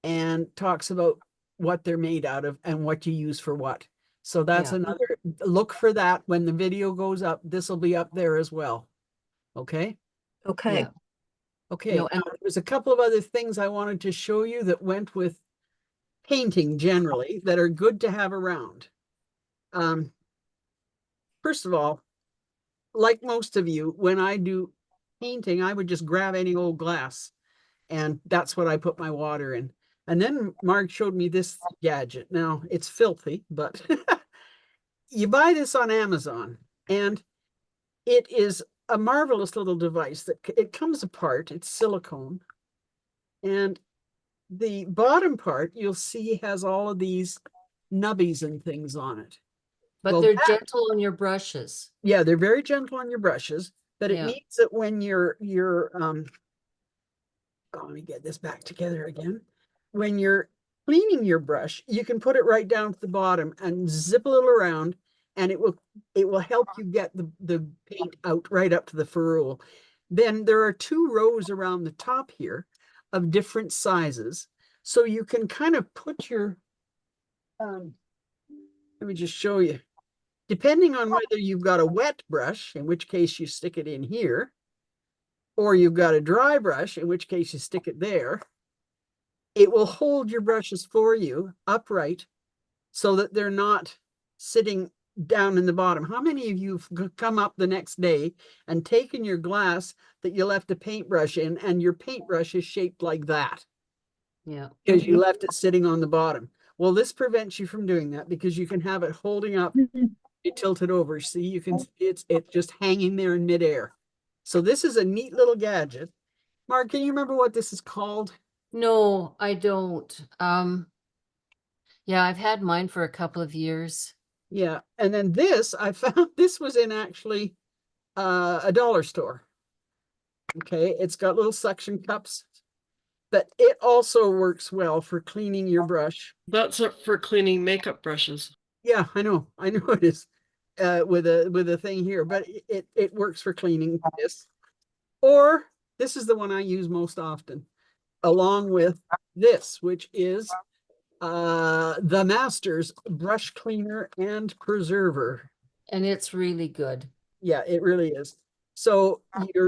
and talks about what they're made out of and what you use for what. So that's Yeah. another look for that when the video goes up. This will be up there as well. Okay. Okay. Yeah. Okay. No, and There's a couple of other things I wanted to show you that went with painting generally that are good to have around. First of all, like most of you, when I do painting, I would just grab any old glass and that's what I put my water in. And then Mark showed me this gadget. Now it's filthy, but you buy this on Amazon and it is a marvelous little device that it comes apart. It's silicone. And the bottom part you'll see has all of these nubbies and things on it. but Well, they're that- gentle on your brushes. yeah, they're very gentle on your brushes, but it Yeah. means that when you're let me get this back together again. When you're cleaning your brush, you can put it right down to the bottom and zip a little around, and it will help you get the paint out right up to the ferrule. Then there are 2 rows around the top here of different sizes. So you can kind of put your, let me just show you. Depending on whether you've got a wet brush, in which case you stick it in here, or you've got a dry brush, in which case you stick it there, it will hold your brushes for you upright so that they're not sitting down in the bottom. How many of you have come up the next day and taken your glass that you left a paintbrush in and your paintbrush is shaped like that Yeah. because you left it sitting on the bottom? Well, this prevents you from doing that because you can have it holding up, you tilt it over. See, you can see it's just hanging there in midair. So this is a neat little gadget. Mark, can you remember what this is called? No, I don't. Yeah, I've had mine for a couple of years. Yeah, and then this, I found this was in actually a dollar store. Okay, it's got little suction cups, but it also works well for cleaning your brush. That's it for cleaning makeup brushes. Yeah, I know it is with a thing here, but it works for cleaning this. Or this is the one I use most often, along with this, which is the Masters brush cleaner and preserver. And it's really good. Yeah, it really is. So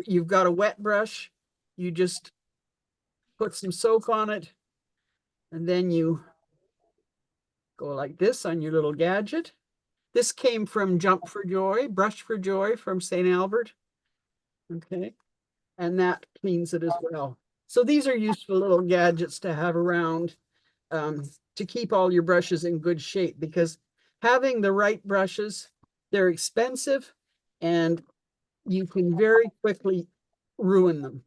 you've got a wet brush, you just put some soap on it, and then you go like this on your little gadget. This came from Jump for Joy, Brush for Joy from St. Albert. Okay, and that cleans it as well. So these are useful little gadgets to have around to keep all your brushes in good shape, because having the right brushes, they're expensive and you can very quickly ruin them.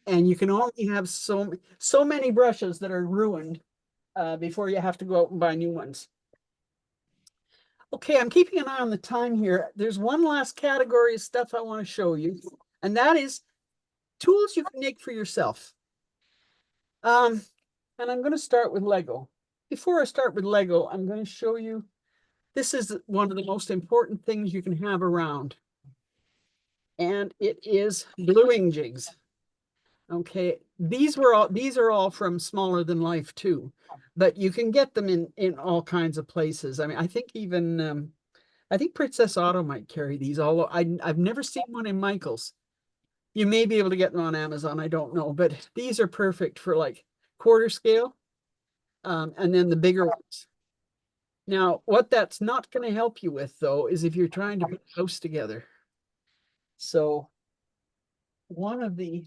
And you can only have so many brushes that are ruined before you have to go out and buy new ones. Okay, I'm keeping an eye on the time here. There's one last category of stuff I want to show you, and that is tools you can make for yourself. And I'm going to start with Lego. Before I start with Lego, I'm going to show you, this is one of the most important things you can have around. And it is gluing jigs. Okay, these are all from Smaller Than Life too, but you can get them in all kinds of places. I mean, I think even I think Princess Auto might carry these, although I've never seen one in Michael's. You may be able to get them on Amazon, I don't know, but these are perfect for like quarter scale, and then the bigger ones. Now, what that's not going to help you with, though, is if you're trying to put a house together. So one of the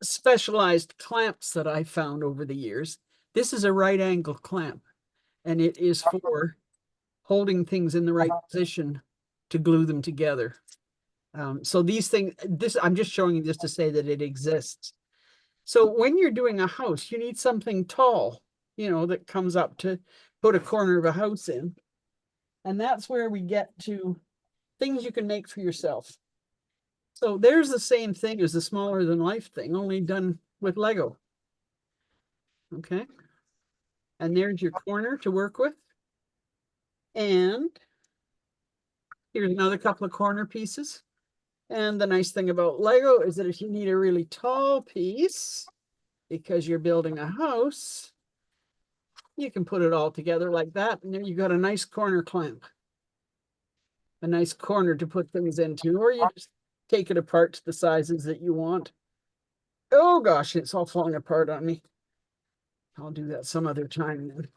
specialized clamps that I found over the years, this is a right angle clamp, and it is for holding things in the right position to glue them together. So these things, I'm just showing you this to say that it exists. So when you're doing a house, you need something tall, that comes up to put a corner of a house in. And that's where we get to things you can make for yourself. So there's the same thing as the Smaller Than Life thing, only done with Lego. Okay. And there's your corner to work with. And here's another couple of corner pieces. And the nice thing about Lego is that if you need a really tall piece, because you're building a house, you can put it all together like that. And then you got a nice corner clamp. A nice corner to put things into, or you just take it apart to the sizes that you want. Oh gosh, it's all falling apart on me. I'll do that some other time then.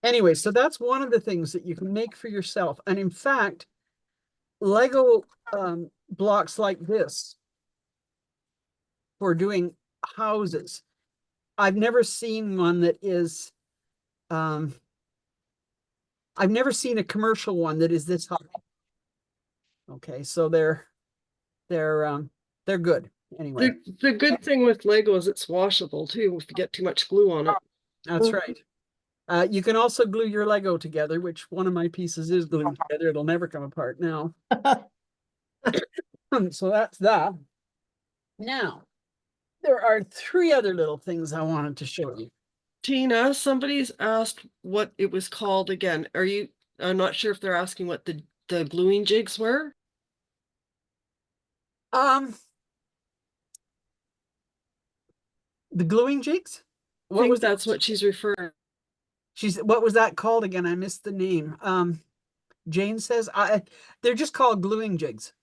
Anyway, so that's one of the things that you can make for yourself. And in fact, Lego blocks like this for doing houses. I've never seen one that is, I've never seen a commercial one that is this high. Okay, so they're good anyway. The good thing with Lego is it's washable too if you get too much glue on it. That's right. You can also glue your Lego together, which one of my pieces is glued together. It'll never come apart now. So that's that. Now, there are 3 other little things I wanted to show you. Tina, somebody's asked what it was called again. I'm not sure if they're asking what the gluing jigs were. The gluing jigs? I think that's what she's referring. What was that called again? I missed the name. Jane says they're just called gluing jigs.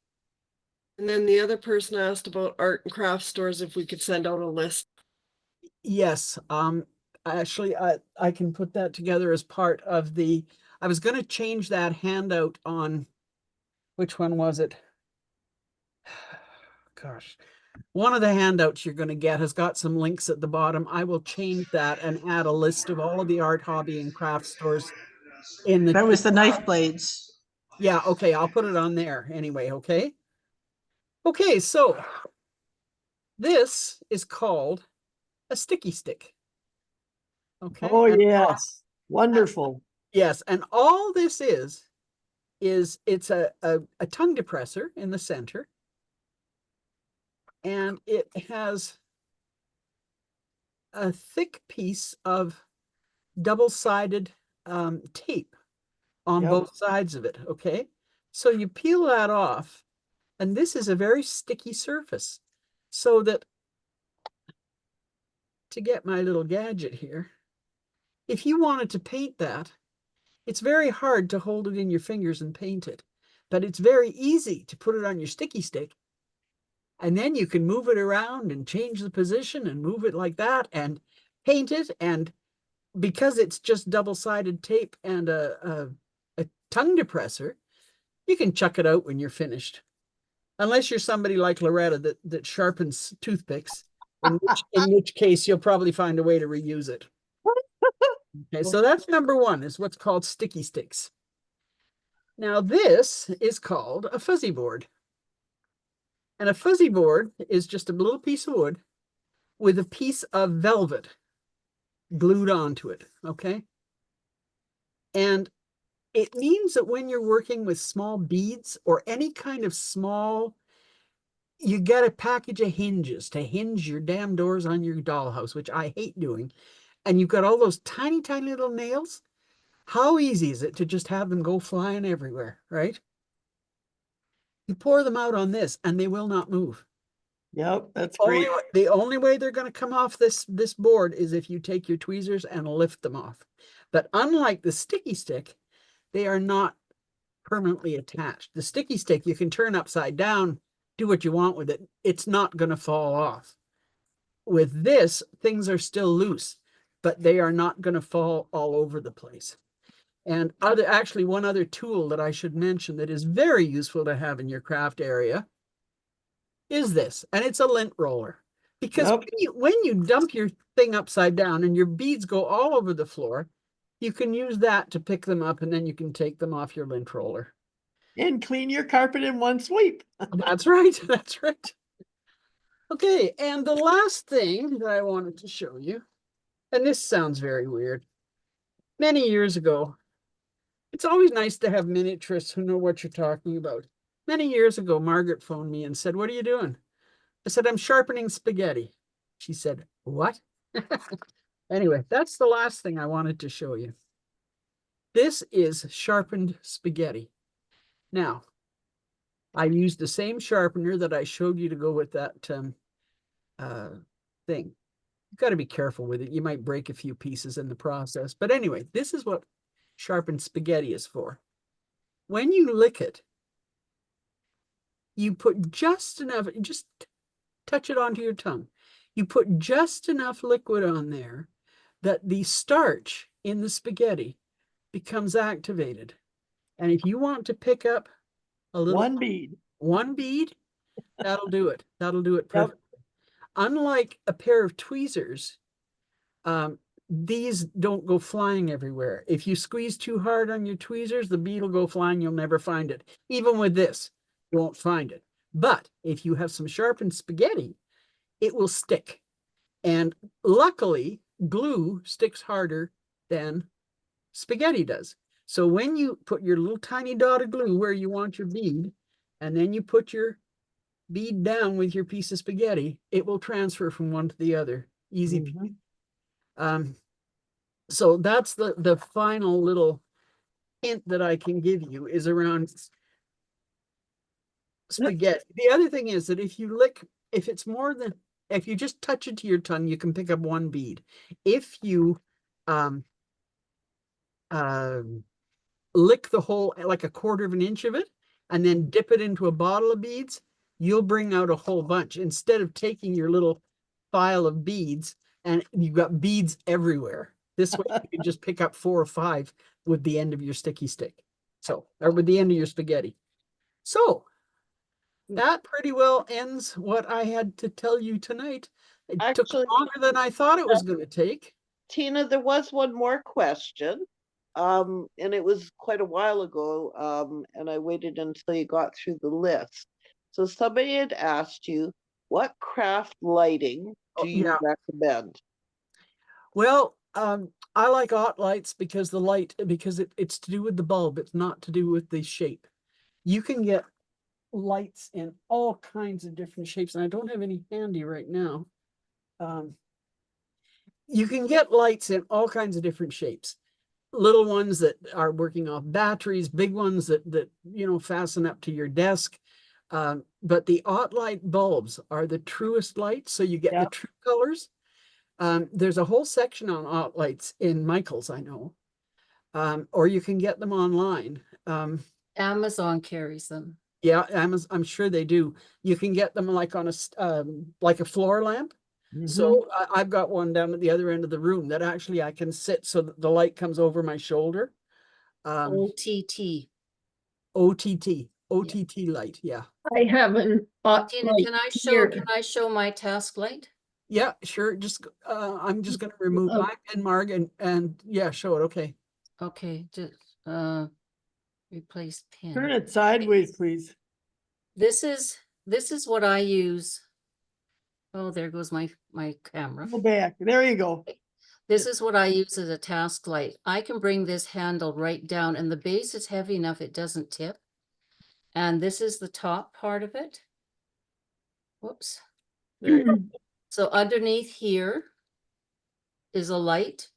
And then the other person asked about art and craft stores, if we could send out a list. Yes. Actually, I can put that together as part of I was going to change that handout on, which one was it? Gosh, one of the handouts you're going to get has got some links at the bottom. I will change that and add a list of all of the art, hobby, and craft stores in the. That was the knife blades. Yeah, okay, I'll put it on there anyway, okay? Okay, so this is called a sticky stick. Okay. Oh, yes. Wonderful. Yes, and all this is it's a tongue depressor in the center, and it has a thick piece of double-sided tape on both sides of it. Okay, so you peel that off, and this is a very sticky surface, so that, to get my little gadget here, if you wanted to paint that, it's very hard to hold it in your fingers and paint it, but it's very easy to put it on your sticky stick. And then you can move it around and change the position and move it like that and paint it. And because it's just double-sided tape and a tongue depressor, you can chuck it out when you're finished. Unless you're somebody like Loretta that sharpens toothpicks, in which case you'll probably find a way to reuse it. Okay, so that's number 1, is what's called sticky sticks. Now this is called a fuzzy board. And a fuzzy board is just a little piece of wood with a piece of velvet glued onto it, okay? And it means that when you're working with small beads or any kind of small, you got a package of hinges to hinge your damn doors on your dollhouse, which I hate doing. And you've got all those tiny, tiny little nails. How easy is it to just have them go flying everywhere, right? You pour them out on this and they will not move. Yep, that's great. The only way they're going to come off this board is if you take your tweezers and lift them off. But unlike the sticky stick, they are not permanently attached. The sticky stick you can turn upside down, do what you want with it. It's not going to fall off. With this, things are still loose, but they are not going to fall all over the place. And actually one other tool that I should mention that is very useful to have in your craft area is this, and it's a lint roller. Because when you dump your thing upside down and your beads go all over the floor, you can use that to pick them up and then you can take them off your lint roller. And clean your carpet in one sweep. That's right. That's right. Okay, and the last thing that I wanted to show you, and this sounds very weird. Many years ago, it's always nice to have miniaturists who know what you're talking about. Many years ago, Margaret phoned me and said, "What are you doing?" I said, "I'm sharpening spaghetti." She said, "What?" Anyway, that's the last thing I wanted to show you. This is sharpened spaghetti. Now, I used the same sharpener that I showed you to go with that thing. You've got to be careful with it. You might break a few pieces in the process. But anyway, this is what sharpened spaghetti is for. When you lick it, you put just enough, just touch it onto your tongue. You put just enough liquid on there that the starch in the spaghetti becomes activated. And if you want to pick up a little one bead, that'll do it. That'll do it perfectly. Unlike a pair of tweezers, these don't go flying everywhere. If you squeeze too hard on your tweezers, the bead will go flying. You'll never find it. Even with this, you won't find it. But if you have some sharpened spaghetti, it will stick. And luckily, glue sticks harder than spaghetti does. So when you put your little tiny dot of glue where you want your bead, and then you put your bead down with your piece of spaghetti, it will transfer from one to the other. Easy peasy. So that's the final little hint that I can give you is around spaghetti. The other thing is that if you lick, if you just touch it to your tongue, you can pick up one bead. If you lick the whole, like a quarter of an inch of it, and then dip it into a bottle of beads, you'll bring out a whole bunch instead of taking your little file of beads and you've got beads everywhere. This way you can just pick up 4 or 5 with the end of your sticky stick. So, or with the end of your spaghetti. So that pretty well ends what I had to tell you tonight. It took longer than I thought it was going to take. Tina, there was one more question. And it was quite a while ago, and I waited until you got through the list. So somebody had asked you, what craft lighting do you recommend? Well, I like OT lights because it's to do with the bulb. It's not to do with the shape. You can get lights in all kinds of different shapes, and I don't have any handy right now. You can get lights in all kinds of different shapes. Little ones that are working off batteries, big ones that fasten up to your desk. But the OT light bulbs are the truest lights, so you get the true colors. There's a whole section on OT lights in Michael's, I know. Or you can get them online. Amazon carries them. Yeah, Amazon, I'm sure they do. You can get them like on like a floor lamp. So I've got one down at the other end of the room that actually I can sit so that the light comes over my shoulder. OTT. OTT light. Yeah. I haven't. Tina, can I show my task light? Yeah, sure. Just I'm just going to remove my pen mark and yeah, show it. Okay. Okay. Just replace pin. Turn it sideways, please. This is what I use. Oh, there goes my camera. Go back. There you go. This is what I use as a task light. I can bring this handle right down and the base is heavy enough it doesn't tip. And this is the top part of it. Whoops. There you go. So underneath here is a light.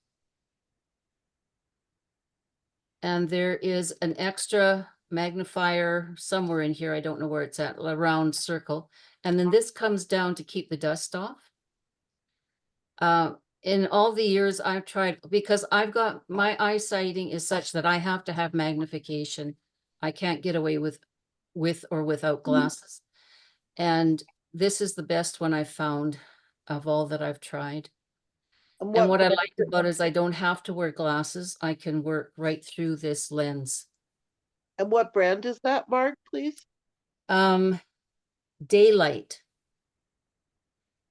And there is an extra magnifier somewhere in here. I don't know where it's at, a round circle. And then this comes down to keep the dust off. In all the years I've tried, because I've got, my eyesighting is such that I have to have magnification. I can't get away with or without glasses. And this is the best one I've found of all that I've tried. And And what I brand- like about it is I don't have to wear glasses. I can work right through this lens. And what brand is that, Mark, please? Daylight.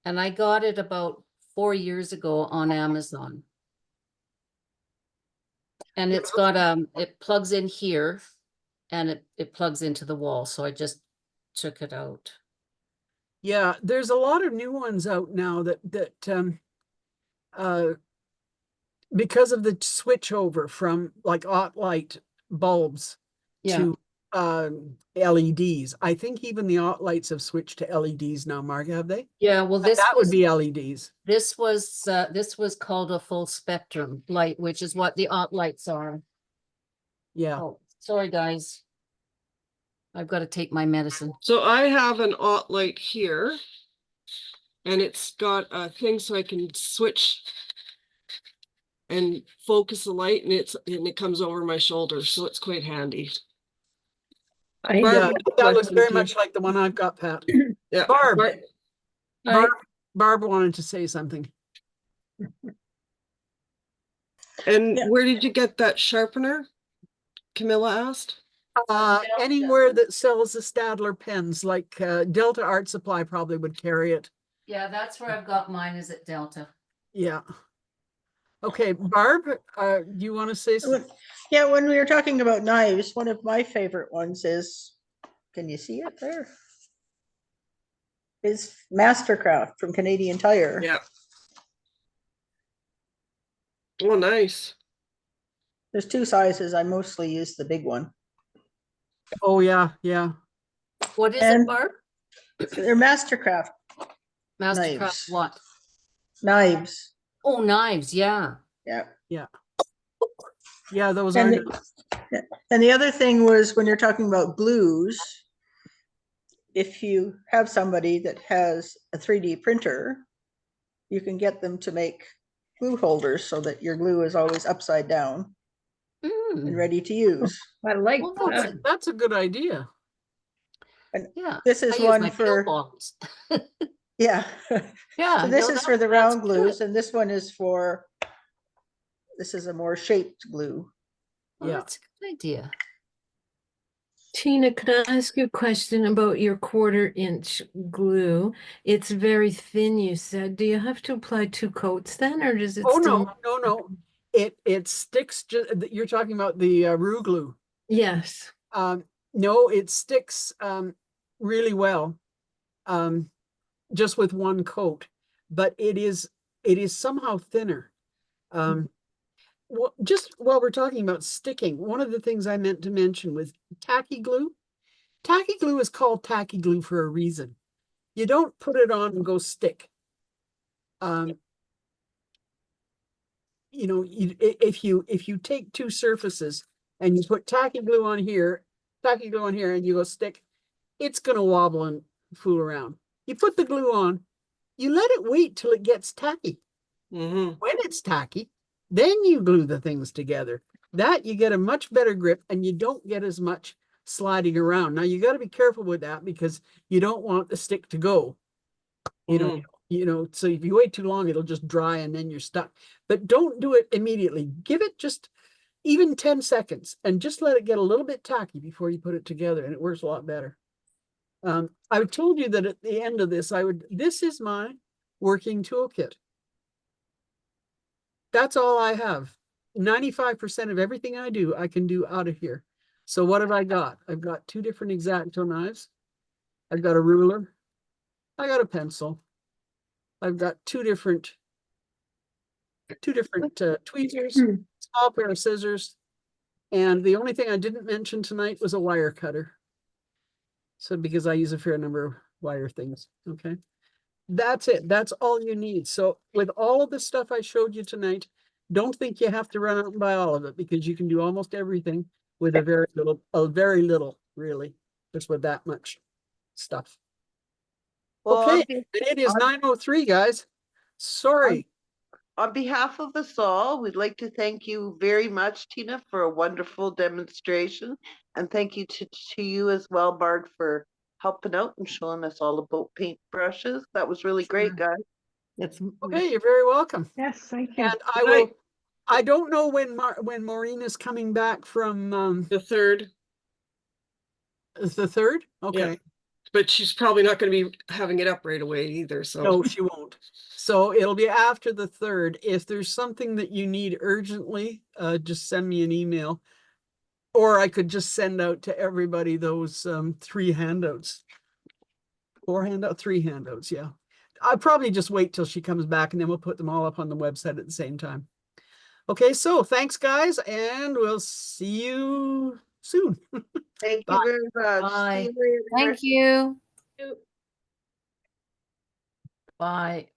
And I got it about 4 years ago on Amazon. And it's got it plugs in here and it plugs into the wall. So I just took it out. Yeah, there's a lot of new ones out now that because of the switch over from like light bulbs Yeah. to LEDs. I think even the lights have switched to LEDs now, Mark, have they? Yeah, well, this That would was be LEDs. this was called a full spectrum light, which is what the lights are. Yeah. Oh, sorry guys. I've got to take my medicine. So I have an aught light here. And it's got a thing so I can switch and focus the light, and it comes over my shoulder, so it's quite handy. I Barb Yeah, had a that looks question very too. much like the one I've got, Pat. Yeah. Barb. Barb, Barb wanted to say something. and Yeah. where did you get that sharpener? Camilla asked. Anywhere that sells the Stadler pens, like Delta Art Supply probably would carry it. Yeah, that's where I've got mine is at Delta. Yeah. Okay, Barb, do you want to say something? Yeah, when we were talking about knives, one of my favorite ones is, can you see it there? Is Mastercraft from Canadian Tire. Yeah. Oh, nice. There's two sizes. I mostly use the big one. Oh, yeah, yeah. What is And it, Barb? they're Mastercraft Mastercraft knives. what? Knives. Oh, knives, yeah. Yeah. Yeah. Yeah, those And are. and the other thing was when you're talking about glues, if you have somebody that has a 3D printer, you can get them to make glue holders so that your glue is always upside down and ready to use. I like Well, that. That's a good idea. Yeah. This is I use one my pill for, bottles. yeah. Yeah. So this no, is for the that's round good. glues and this one is for, this is a more shaped glue. Well, Yeah. that's a good idea. Tina, could I ask you a question about your 1/4 inch glue? It's very thin, you said. Do you have to apply 2 coats then, or does it Oh, still? no. It sticks, you're talking about the roux glue. Yes. No, it sticks really well just with one coat, but it is somehow thinner. Well, just while we're talking about sticking, one of the things I meant to mention was tacky glue. Tacky glue is called tacky glue for a reason. You don't put it on and go stick. You know, if you take two surfaces and you put tacky glue on here, and you go stick, it's gonna wobble and fool around. You put the glue on, you let it wait till it gets tacky. Mm-hmm. When it's tacky, then you glue the things together. That you get a much better grip and you don't get as much sliding around. Now you got to be careful with that because you don't want the stick to go. You know, so if you wait too long, it'll just dry and then you're stuck. But don't do it immediately. Give it just even 10 seconds and just let it get a little bit tacky before you put it together, and it works a lot better. I told you that at the end of this, this is my working toolkit. That's all I have. 95% of everything I do, I can do out of here. So what have I got? I've got 2 different X-Acto knives. I've got a ruler. I got a pencil. I've got 2 different two different tweezers, Hmm. small pair of scissors. And the only thing I didn't mention tonight was a wire cutter. So because I use a fair number of wire things, okay? That's it. That's all you need. So with all of the stuff I showed you tonight, don't think you have to run out and buy all of it because you can do almost everything with a very little, really, just with that much stuff. Well, Okay, on be- and it is on- 9:03, guys. Sorry. On behalf of us all, we'd like to thank you very much, Tina, for a wonderful demonstration. And thank you to you as well, Bard, for helping out and showing us all about paintbrushes. That was really great, guys. That's Okay, you're very welcome. Yes, thank you. And I Good night. will, I don't know when Maureen is coming back from The third, the 3rd. Okay. but she's probably not going to be having it up right away either. So No, she won't. So it'll be after the 3rd. If there's something that you need urgently, just send me an email. Or I could just send out to everybody those 3 handouts. 3 handouts, yeah. I'll probably just wait till she comes back and then we'll put them all up on the website at the same time. Okay, so thanks, guys, and we'll see you soon. Thank Bye. you very much. Bye. See you later. Thank you. Bye.